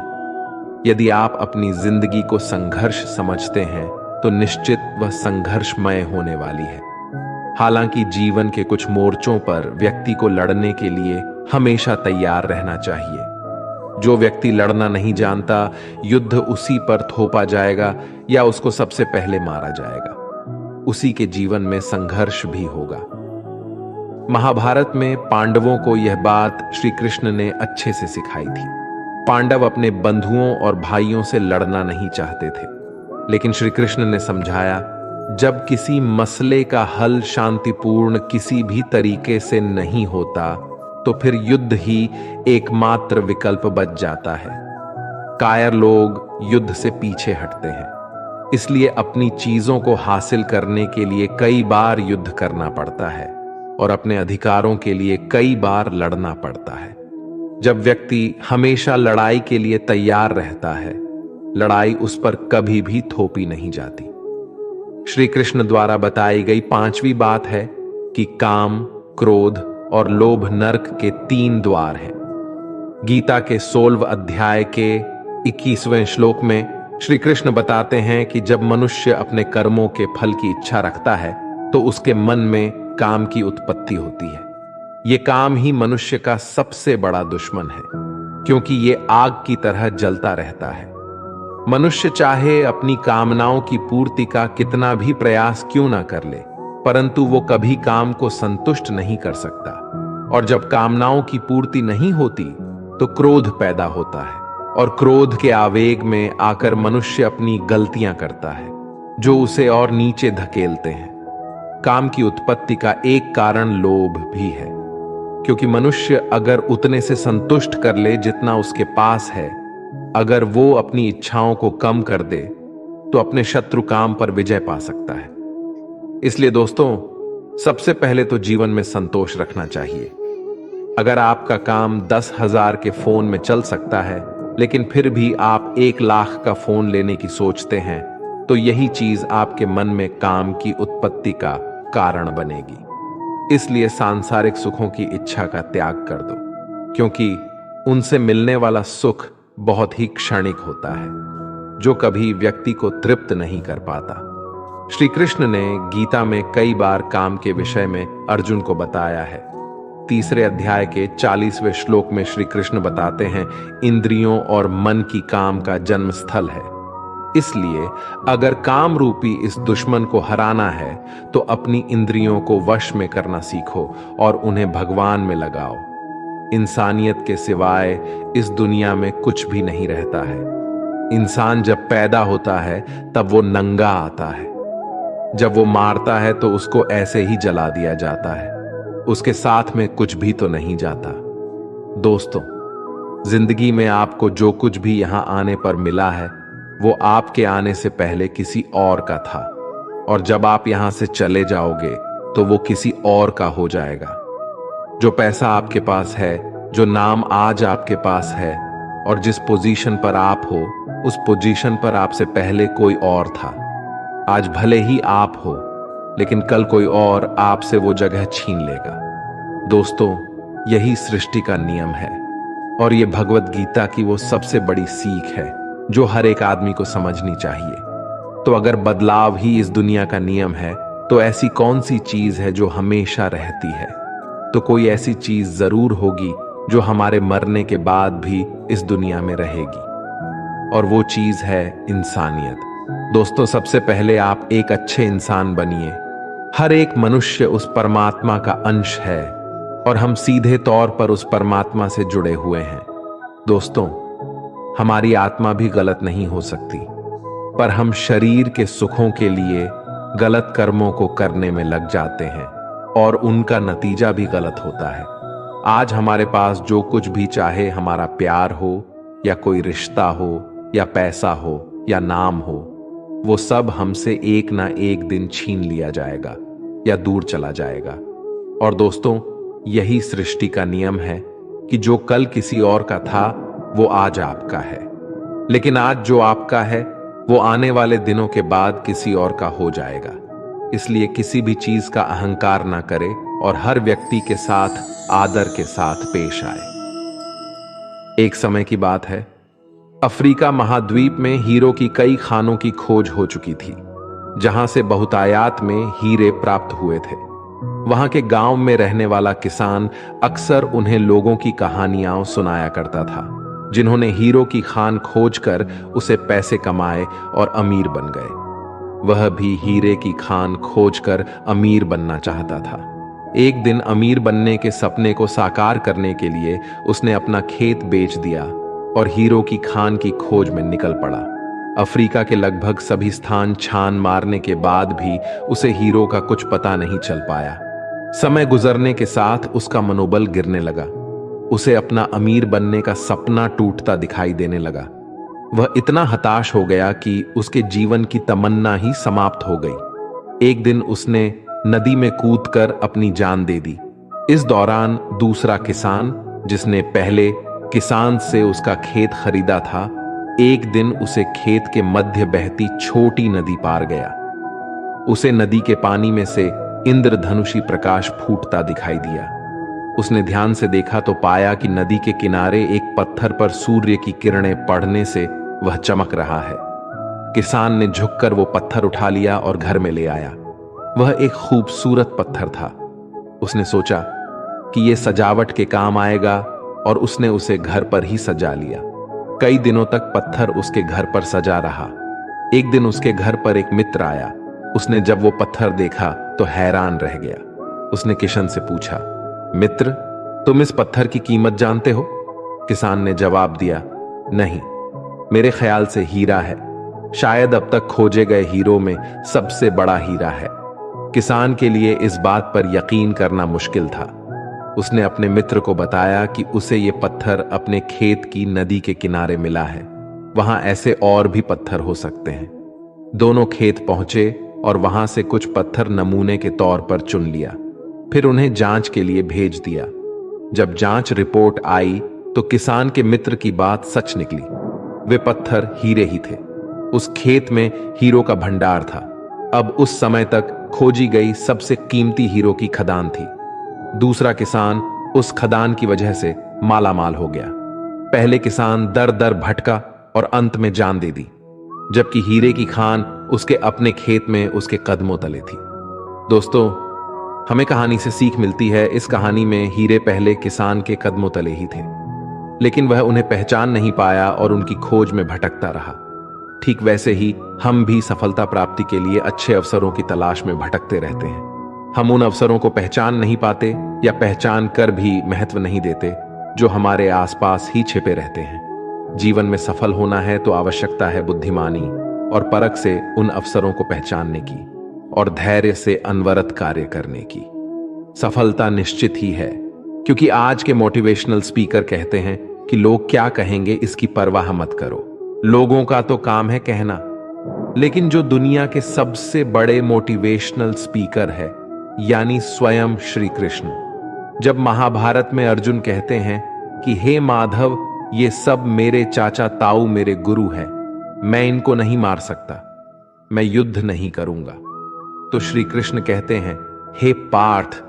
यदि आप अपनी जिंदगी को संघर्ष समझते हैं तो निश्चित वह संघर्षमय होने वाली है। हालांकि जीवन के कुछ मोर्चों पर व्यक्ति को लड़ने के लिए हमेशा तैयार रहना चाहिए। जो व्यक्ति लड़ना नहीं जानता, युद्ध उसी पर थोपा जाएगा या उसको सबसे पहले मारा जाएगा। उसी के जीवन में संघर्ष भी होगा। महाभारत में पांडवों को यह बात श्री कृष्ण ने अच्छे से सिखाई थी। पांडव अपने बंधुओं और भाइयों से लड़ना नहीं चाहते थे, लेकिन श्री कृष्ण ने समझाया, जब किसी मसले का हल शांतिपूर्ण किसी भी तरीके से नहीं होता तो फिर युद्ध ही एकमात्र विकल्प बच जाता है। कायर लोग युद्ध से पीछे हटते हैं, इसलिए अपनी चीजों को हासिल करने के लिए कई बार युद्ध करना पड़ता है और अपने अधिकारों के लिए कई बार लड़ना पड़ता है। जब व्यक्ति हमेशा लड़ाई के लिए तैयार रहता है, लड़ाई उस पर कभी भी थोपी नहीं जाती। श्री कृष्ण द्वारा बताई गई 5वीं बात है कि काम, क्रोध और लोभ नरक के 3 द्वार हैं। गीता के 16वें अध्याय के 21वें श्लोक में श्री कृष्ण बताते हैं कि जब मनुष्य अपने कर्मों के फल की इच्छा रखता है तो उसके मन में काम की उत्पत्ति होती है। ये काम ही मनुष्य का सबसे बड़ा दुश्मन है, क्योंकि ये आग की तरह जलता रहता है। मनुष्य चाहे अपनी कामनाओं की पूर्ति का कितना भी प्रयास क्यों ना कर ले, परंतु वो कभी काम को संतुष्ट नहीं कर सकता। और जब कामनाओं की पूर्ति नहीं होती तो क्रोध पैदा होता है, और क्रोध के आवेग में आकर मनुष्य अपनी गलतियां करता है, जो उसे और नीचे धकेलते हैं। काम की उत्पत्ति का एक कारण लोभ भी है, क्योंकि मनुष्य अगर उतने से संतुष्ट कर ले जितना उसके पास है, अगर वो अपनी इच्छाओं को कम कर दे तो अपने शत्रु काम पर विजय पा सकता है। इसलिए दोस्तों, सबसे पहले तो जीवन में संतोष रखना चाहिए। अगर आपका काम 10,000 के फोन में चल सकता है, लेकिन फिर भी आप 1 लाख का फोन लेने की सोचते हैं, तो यही चीज आपके मन में काम की उत्पत्ति का कारण बनेगी। इसलिए सांसारिक सुखों की इच्छा का त्याग कर दो, क्योंकि उनसे मिलने वाला सुख बहुत ही क्षणिक होता है, जो कभी व्यक्ति को तृप्त नहीं कर पाता। श्री कृष्ण ने गीता में कई बार काम के विषय में अर्जुन को बताया है। 3रे अध्याय के 40वें श्लोक में श्री कृष्ण बताते हैं, इंद्रियों और मन की काम का जन्म स्थल है। इसलिए अगर काम रूपी इस दुश्मन को हराना है तो अपनी इंद्रियों को वश में करना सीखो और उन्हें भगवान में लगाओ। इंसानियत के सिवाय इस दुनिया में कुछ भी नहीं रहता है। इंसान जब पैदा होता है तब वो नंगा आता है, जब वो मारता है तो उसको ऐसे ही जला दिया जाता है, उसके साथ में कुछ भी तो नहीं जाता। दोस्तों, जिंदगी में आपको जो कुछ भी यहां आने पर मिला है वो आपके आने से पहले किसी और का था, और जब आप यहां से चले जाओगे तो वो किसी और का हो जाएगा। जो पैसा आपके पास है, जो नाम आज आपके पास है, और जिस पोजीशन पर आप हो, उस पोजीशन पर आपसे पहले कोई और था। आज भले ही आप हो, लेकिन कल कोई और आपसे वो जगह छीन लेगा। दोस्तों, यही सृष्टि का नियम है, और ये भगवत गीता की वो सबसे बड़ी सीख है जो हर एक आदमी को समझनी चाहिए। तो अगर बदलाव ही इस दुनिया का नियम है, तो ऐसी कौन सी चीज है जो हमेशा रहती है? तो कोई ऐसी चीज जरूर होगी जो हमारे मरने के बाद भी इस दुनिया में रहेगी, और वो चीज है इंसानियत। दोस्तों, सबसे पहले आप एक अच्छे इंसान बनिए। हर एक मनुष्य उस परमात्मा का अंश है, और हम सीधे तौर पर उस परमात्मा से जुड़े हुए हैं। दोस्तों, हमारी आत्मा भी गलत नहीं हो सकती, पर हम शरीर के सुखों के लिए गलत कर्मों को करने में लग जाते हैं, और उनका नतीजा भी गलत होता है। आज हमारे पास जो कुछ भी चाहे, हमारा प्यार हो या कोई रिश्ता हो या पैसा हो या नाम हो, वो सब हमसे एक ना एक दिन छीन लिया जाएगा या दूर चला जाएगा। और दोस्तों, यही सृष्टि का नियम है कि जो कल किसी और का था वो आज आपका है, लेकिन आज जो आपका है वो आने वाले दिनों के बाद किसी और का हो जाएगा। इसलिए किसी भी चीज का अहंकार ना करे और हर व्यक्ति के साथ आदर के साथ पेश आए। एक समय की बात है, अफ्रीका महाद्वीप में हीरो की कई खानों की खोज हो चुकी थी, जहां से बहुतायात में हीरे प्राप्त हुए थे। वहां के गांव में रहने वाला किसान अक्सर उन्हें लोगों की कहानियां सुनाया करता था, जिन्होंने हीरो की खान खोजकर उसे पैसे कमाए और अमीर बन गए। वह भी हीरे की खान खोजकर अमीर बनना चाहता था। एक दिन अमीर बनने के सपने को साकार करने के लिए उसने अपना खेत बेच दिया और हीरो की खान की खोज में निकल पड़ा। अफ्रीका के लगभग सभी स्थान छान मारने के बाद भी उसे हीरो का कुछ पता नहीं चल पाया। समय गुजरने के साथ उसका मनोबल गिरने लगा। उसे अपना अमीर बनने का सपना टूटता दिखाई देने लगा। वह इतना हताश हो गया कि उसके जीवन की तमन्ना ही समाप्त हो गई। एक दिन उसने नदी में कूदकर अपनी जान दे दी। इस दौरान दूसरा किसान, जिसने पहले किसान से उसका खेत खरीदा था, एक दिन उसे खेत के मध्य बहती छोटी नदी पार गया। उसे नदी के पानी में से इंद्रधनुषी प्रकाश फूटता दिखाई दिया। उसने ध्यान से देखा तो पाया कि नदी के किनारे एक पत्थर पर सूर्य की किरणें पड़ने से वह चमक रहा है। किसान ने झुककर वो पत्थर उठा लिया और घर में ले आया। वह एक खूबसूरत पत्थर था। उसने सोचा कि यह सजावट के काम आएगा और उसने उसे घर पर ही सजा लिया। कई दिनों तक पत्थर उसके घर पर सजा रहा। एक दिन उसके घर पर एक मित्र आया। उसने जब वो पत्थर देखा तो हैरान रह गया। उसने किशन से पूछा, मित्र, तुम इस पत्थर की कीमत जानते हो? किसान ने जवाब दिया, नहीं, मेरे ख्याल से हीरा है। शायद अब तक खोजे गए हीरो में सबसे बड़ा हीरा है। किसान के लिए इस बात पर यकीन करना मुश्किल था। उसने अपने मित्र को बताया कि उसे यह पत्थर अपने खेत की नदी के किनारे मिला है। वहां ऐसे और भी पत्थर हो सकते हैं। दोनों खेत पहुंचे और वहां से कुछ पत्थर नमूने के तौर पर चुन लिया। फिर उन्हें जांच के लिए भेज दिया। जब जांच रिपोर्ट आई तो किसान के मित्र की बात सच निकली। वे पत्थर हीरे ही थे। उस खेत में हीरो का भंडार था। अब उस समय तक खोजी गई सबसे कीमती हीरो की खदान थी। दूसरा किसान उस खदान की वजह से माला माल हो गया। पहले किसान दर दर भटका और अंत में जान दे दी, जबकि हीरे की खान उसके अपने खेत में उसके कदमों तले थी। दोस्तों, हमें कहानी से सीख मिलती है। इस कहानी में हीरे पहले किसान के कदमों तले ही थे, लेकिन वह उन्हें पहचान नहीं पाया और उनकी खोज में भटकता रहा। ठीक वैसे ही हम भी सफलता प्राप्ति के लिए अच्छे अवसरों की तलाश में भटकते रहते हैं। हम उन अवसरों को पहचान नहीं पाते या पहचान कर भी महत्व नहीं देते जो हमारे आसपास ही छिपे रहते हैं। जीवन में सफल होना है तो आवश्यकता है बुद्धिमानी और परख से उन अवसरों को पहचानने की और धैर्य से अनवरत कार्य करने की। सफलता निश्चित ही है, क्योंकि आज के मोटिवेशनल स्पीकर कहते हैं कि लोग क्या कहेंगे इसकी परवाह मत करो। लोगों का तो काम है कहना। लेकिन जो दुनिया के सबसे बड़े मोटिवेशनल स्पीकर है, यानी स्वयं श्री कृष्ण, जब महाभारत में अर्जुन कहते हैं कि हे माधव, ये सब मेरे चाचा ताऊ मेरे गुरु हैं, मैं इनको नहीं मार सकता, मैं युद्ध नहीं करूंगा, तो श्री कृष्ण कहते हैं, हे पार्थ,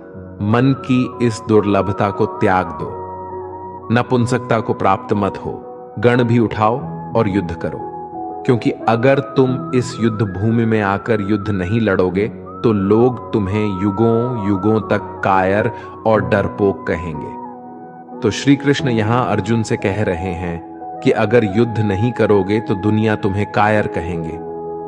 मन की इस दुर्लभता को त्याग दो, नपुंसकता को प्राप्त मत हो, गण भी उठाओ और युद्ध करो। क्योंकि अगर तुम इस युद्ध भूमि में आकर युद्ध नहीं लड़ोगे तो लोग तुम्हें युगों युगों तक कायर और डरपोक कहेंगे। तो श्री कृष्ण यहां अर्जुन से कह रहे हैं कि अगर युद्ध नहीं करोगे तो दुनिया तुम्हें कायर कहेंगे।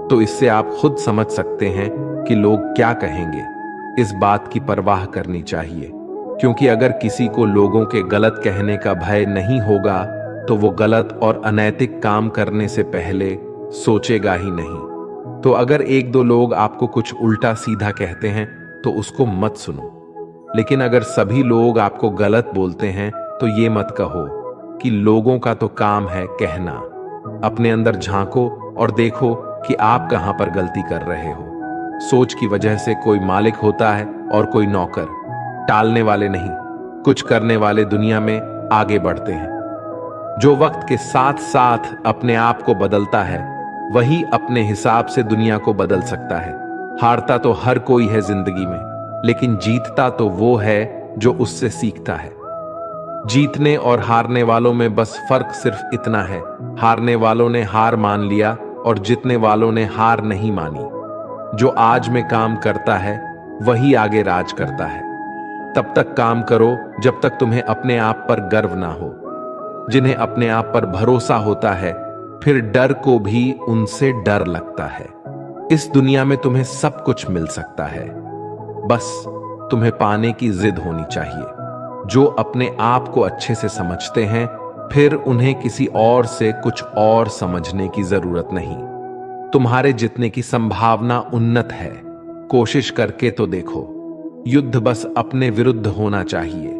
तो इससे आप खुद समझ सकते हैं कि लोग क्या कहेंगे। इस बात की परवाह करनी चाहिए, क्योंकि अगर किसी को लोगों के गलत कहने का भय नहीं होगा तो वो गलत और अनैतिक काम करने से पहले सोचेगा ही नहीं। तो अगर एक दो लोग आपको कुछ उल्टा सीधा कहते हैं तो उसको मत सुनो। लेकिन अगर सभी लोग आपको गलत बोलते हैं तो ये मत कहो कि लोगों का तो काम है कहना। अपने अंदर झांको और देखो कि आप कहां पर गलती कर रहे हो। सोच की वजह से कोई मालिक होता है और कोई नौकर। टालने वाले नहीं, कुछ करने वाले दुनिया में आगे बढ़ते हैं। जो वक्त के साथ साथ अपने आप को बदलता है वही अपने हिसाब से दुनिया को बदल सकता है। हारता तो हर कोई है जिंदगी में, लेकिन जीतता तो वो है जो उससे सीखता है। जीतने और हारने वालों में बस फर्क सिर्फ इतना है, हारने वालों ने हार मान लिया और जीतने वालों ने हार नहीं मानी। जो आज में काम करता है वही आगे राज करता है। तब तक काम करो जब तक तुम्हें अपने आप पर गर्व ना हो। जिन्हें अपने आप पर भरोसा होता है फिर डर को भी उनसे डर लगता है। इस दुनिया में तुम्हें सब कुछ मिल सकता है, बस तुम्हें पाने की जिद होनी चाहिए। जो अपने आप को अच्छे से समझते हैं, फिर उन्हें किसी और से कुछ और समझने की जरूरत नहीं। तुम्हारे जितने की संभावना उन्नत है, कोशिश करके तो देखो। युद्ध बस अपने विरुद्ध होना चाहिए।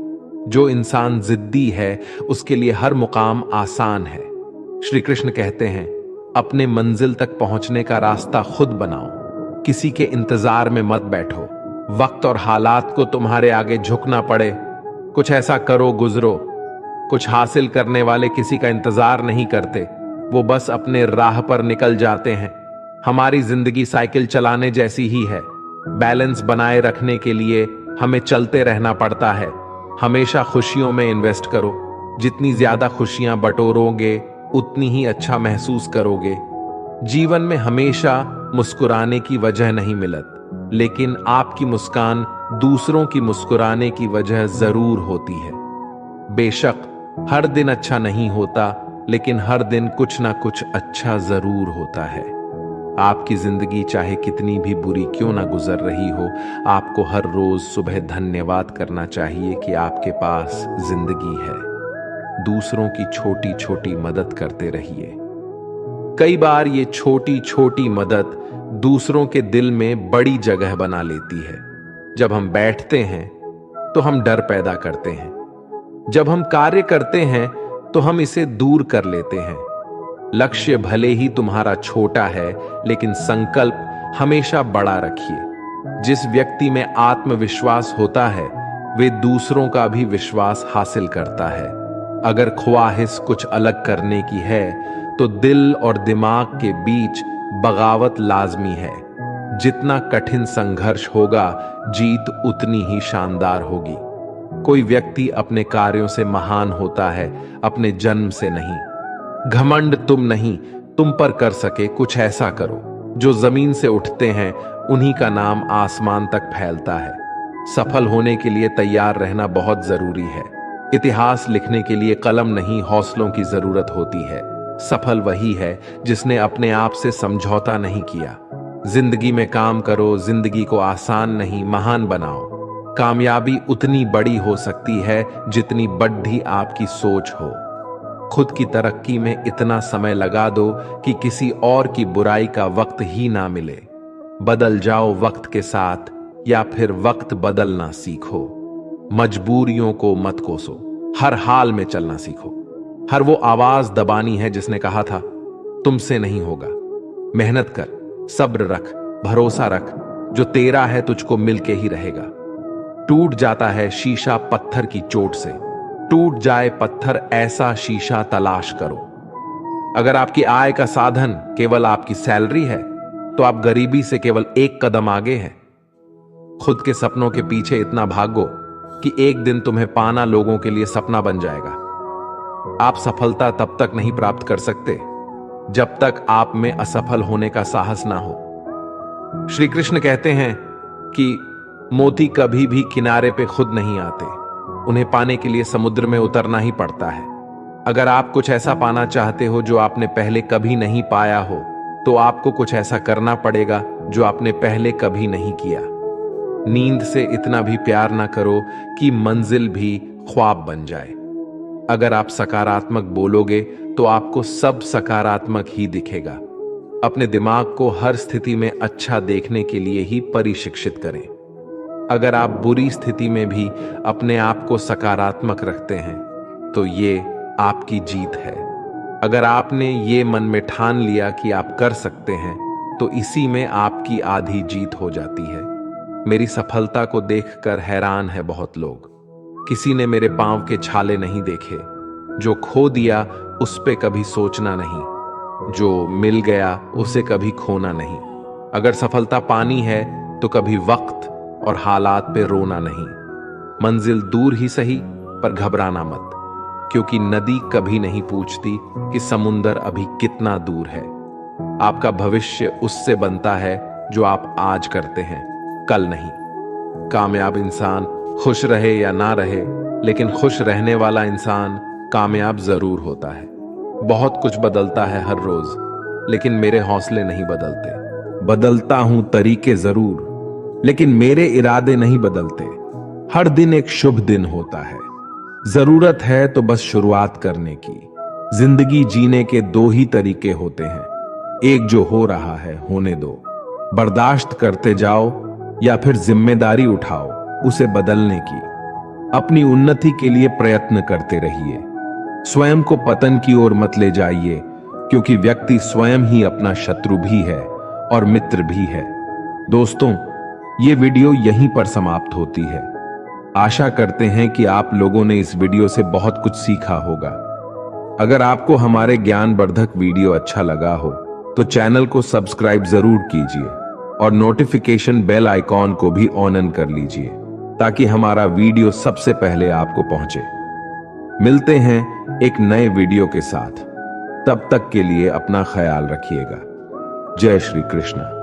जो इंसान जिद्दी है, उसके लिए हर मुकाम आसान है। श्री कृष्ण कहते हैं, अपने मंजिल तक पहुंचने का रास्ता खुद बनाओ। किसी के इंतजार में मत बैठो। वक्त और हालात को तुम्हारे आगे झुकना पड़े, कुछ ऐसा करो गुजरो। कुछ हासिल करने वाले किसी का इंतजार नहीं करते, वो बस अपने राह पर निकल जाते हैं। हमारी जिंदगी साइकिल चलाने जैसी ही है। बैलेंस बनाए रखने के लिए हमें चलते रहना पड़ता है। हमेशा खुशियों में इन्वेस्ट करो। जितनी ज्यादा खुशियां बटोरोगे, उतनी ही अच्छा महसूस करोगे। जीवन में हमेशा मुस्कुराने की वजह नहीं मिलत, लेकिन आपकी मुस्कान दूसरों की मुस्कुराने की वजह जरूर होती है। बेशक हर दिन अच्छा नहीं होता, लेकिन हर दिन कुछ ना कुछ अच्छा जरूर होता है। आपकी जिंदगी चाहे कितनी भी बुरी क्यों ना गुजर रही हो, आपको हर रोज सुबह धन्यवाद करना चाहिए कि आपके पास जिंदगी है। दूसरों की छोटी छोटी मदद करते रहिए। कई बार ये छोटी छोटी मदद दूसरों के दिल में बड़ी जगह बना लेती है। जब हम बैठते हैं तो हम डर पैदा करते हैं। जब हम कार्य करते हैं तो हम इसे दूर कर लेते हैं। लक्ष्य भले ही तुम्हारा छोटा है, लेकिन संकल्प हमेशा बड़ा रखिए। जिस व्यक्ति में आत्मविश्वास होता है, वे दूसरों का भी विश्वास हासिल करता है। अगर ख्वाहिश कुछ अलग करने की है, तो दिल और दिमाग के बीच बगावत लाजमी है। जितना कठिन संघर्ष होगा, जीत उतनी ही शानदार होगी। कोई व्यक्ति अपने कार्यों से महान होता है, अपने जन्म से नहीं। घमंड तुम नहीं, तुम पर कर सके कुछ ऐसा करो। जो जमीन से उठते हैं, उन्हीं का नाम आसमान तक फैलता है। सफल होने के लिए तैयार रहना बहुत जरूरी है। इतिहास लिखने के लिए कलम नहीं, हौसलों की जरूरत होती है। सफल वही है जिसने अपने आप से समझौता नहीं किया। जिंदगी में काम करो, जिंदगी को आसान नहीं महान बनाओ। कामयाबी उतनी बड़ी हो सकती है जितनी बड़ी आपकी सोच हो। खुद की तरक्की में इतना समय लगा दो कि किसी और की बुराई का वक्त ही ना मिले। बदल जाओ वक्त के साथ, या फिर वक्त बदलना सीखो। मजबूरियों को मत कोसो, हर हाल में चलना सीखो। हर वो आवाज दबानी है जिसने कहा था तुमसे नहीं होगा। मेहनत कर, सब्र रख, भरोसा रख। जो तेरा है तुझको मिलके ही रहेगा। टूट जाता है शीशा पत्थर की चोट से। टूट जाए पत्थर, ऐसा शीशा तलाश करो। अगर आपकी आय का साधन केवल आपकी सैलरी है, तो आप गरीबी से केवल एक कदम आगे हैं। खुद के सपनों के पीछे इतना भागो कि एक दिन तुम्हें पाना लोगों के लिए सपना बन जाएगा। आप सफलता तब तक नहीं प्राप्त कर सकते जब तक आप में असफल होने का साहस ना हो। श्री कृष्ण कहते हैं कि मोती कभी भी किनारे पे खुद नहीं आते, उन्हें पाने के लिए समुद्र में उतरना ही पड़ता है। अगर आप कुछ ऐसा पाना चाहते हो जो आपने पहले कभी नहीं पाया हो, तो आपको कुछ ऐसा करना पड़ेगा जो आपने पहले कभी नहीं किया। नींद से इतना भी प्यार ना करो कि मंजिल भी ख्वाब बन जाए। अगर आप सकारात्मक बोलोगे तो आपको सब सकारात्मक ही दिखेगा। अपने दिमाग को हर स्थिति में अच्छा देखने के लिए ही परिशिक्षित करें। अगर आप बुरी स्थिति में भी अपने आप को सकारात्मक रखते हैं, तो ये आपकी जीत है। अगर आपने ये मन में ठान लिया कि आप कर सकते हैं, तो इसी में आपकी आधी जीत हो जाती है। मेरी सफलता को देखकर हैरान है बहुत लोग। किसी ने मेरे पांव के छाले नहीं देखे। जो खो दिया उस पे कभी सोचना नहीं, जो मिल गया उसे कभी खोना नहीं। अगर सफलता पानी है तो कभी वक्त और हालात पे रोना नहीं। मंजिल दूर ही सही, पर घबराना मत, क्योंकि नदी कभी नहीं पूछती कि समुंदर अभी कितना दूर है। आपका भविष्य उससे बनता है जो आप आज करते हैं, कल नहीं। कामयाब इंसान खुश रहे या ना रहे, लेकिन खुश रहने वाला इंसान कामयाब जरूर होता है। बहुत कुछ बदलता है हर रोज, लेकिन मेरे हौसले नहीं बदलते। बदलता हूं तरीके जरूर, लेकिन मेरे इरादे नहीं बदलते। हर दिन एक शुभ दिन होता है। जरूरत है तो बस शुरुआत करने की। जिंदगी जीने के दो ही तरीके होते हैं, एक जो हो रहा है होने दो, बर्दाश्त करते जाओ, या फिर जिम्मेदारी उठाओ उसे बदलने की। अपनी उन्नति के लिए प्रयत्न करते रहिए। स्वयं को पतन की ओर मत ले जाइए, क्योंकि व्यक्ति स्वयं ही अपना शत्रु भी है और मित्र भी है। दोस्तों, ये वीडियो यहीं पर समाप्त होती है। आशा करते हैं कि आप लोगों ने इस वीडियो से बहुत कुछ सीखा होगा। अगर आपको हमारे ज्ञानवर्धक वीडियो अच्छा लगा हो तो चैनल को सब्सक्राइब जरूर कीजिए और नोटिफिकेशन बेल आइकॉन को भी ऑन कर लीजिए, ताकि हमारा वीडियो सबसे पहले आपको पहुंचे। मिलते हैं एक नए वीडियो के साथ। तब तक के लिए अपना ख्याल रखिएगा। जय श्री कृष्ण।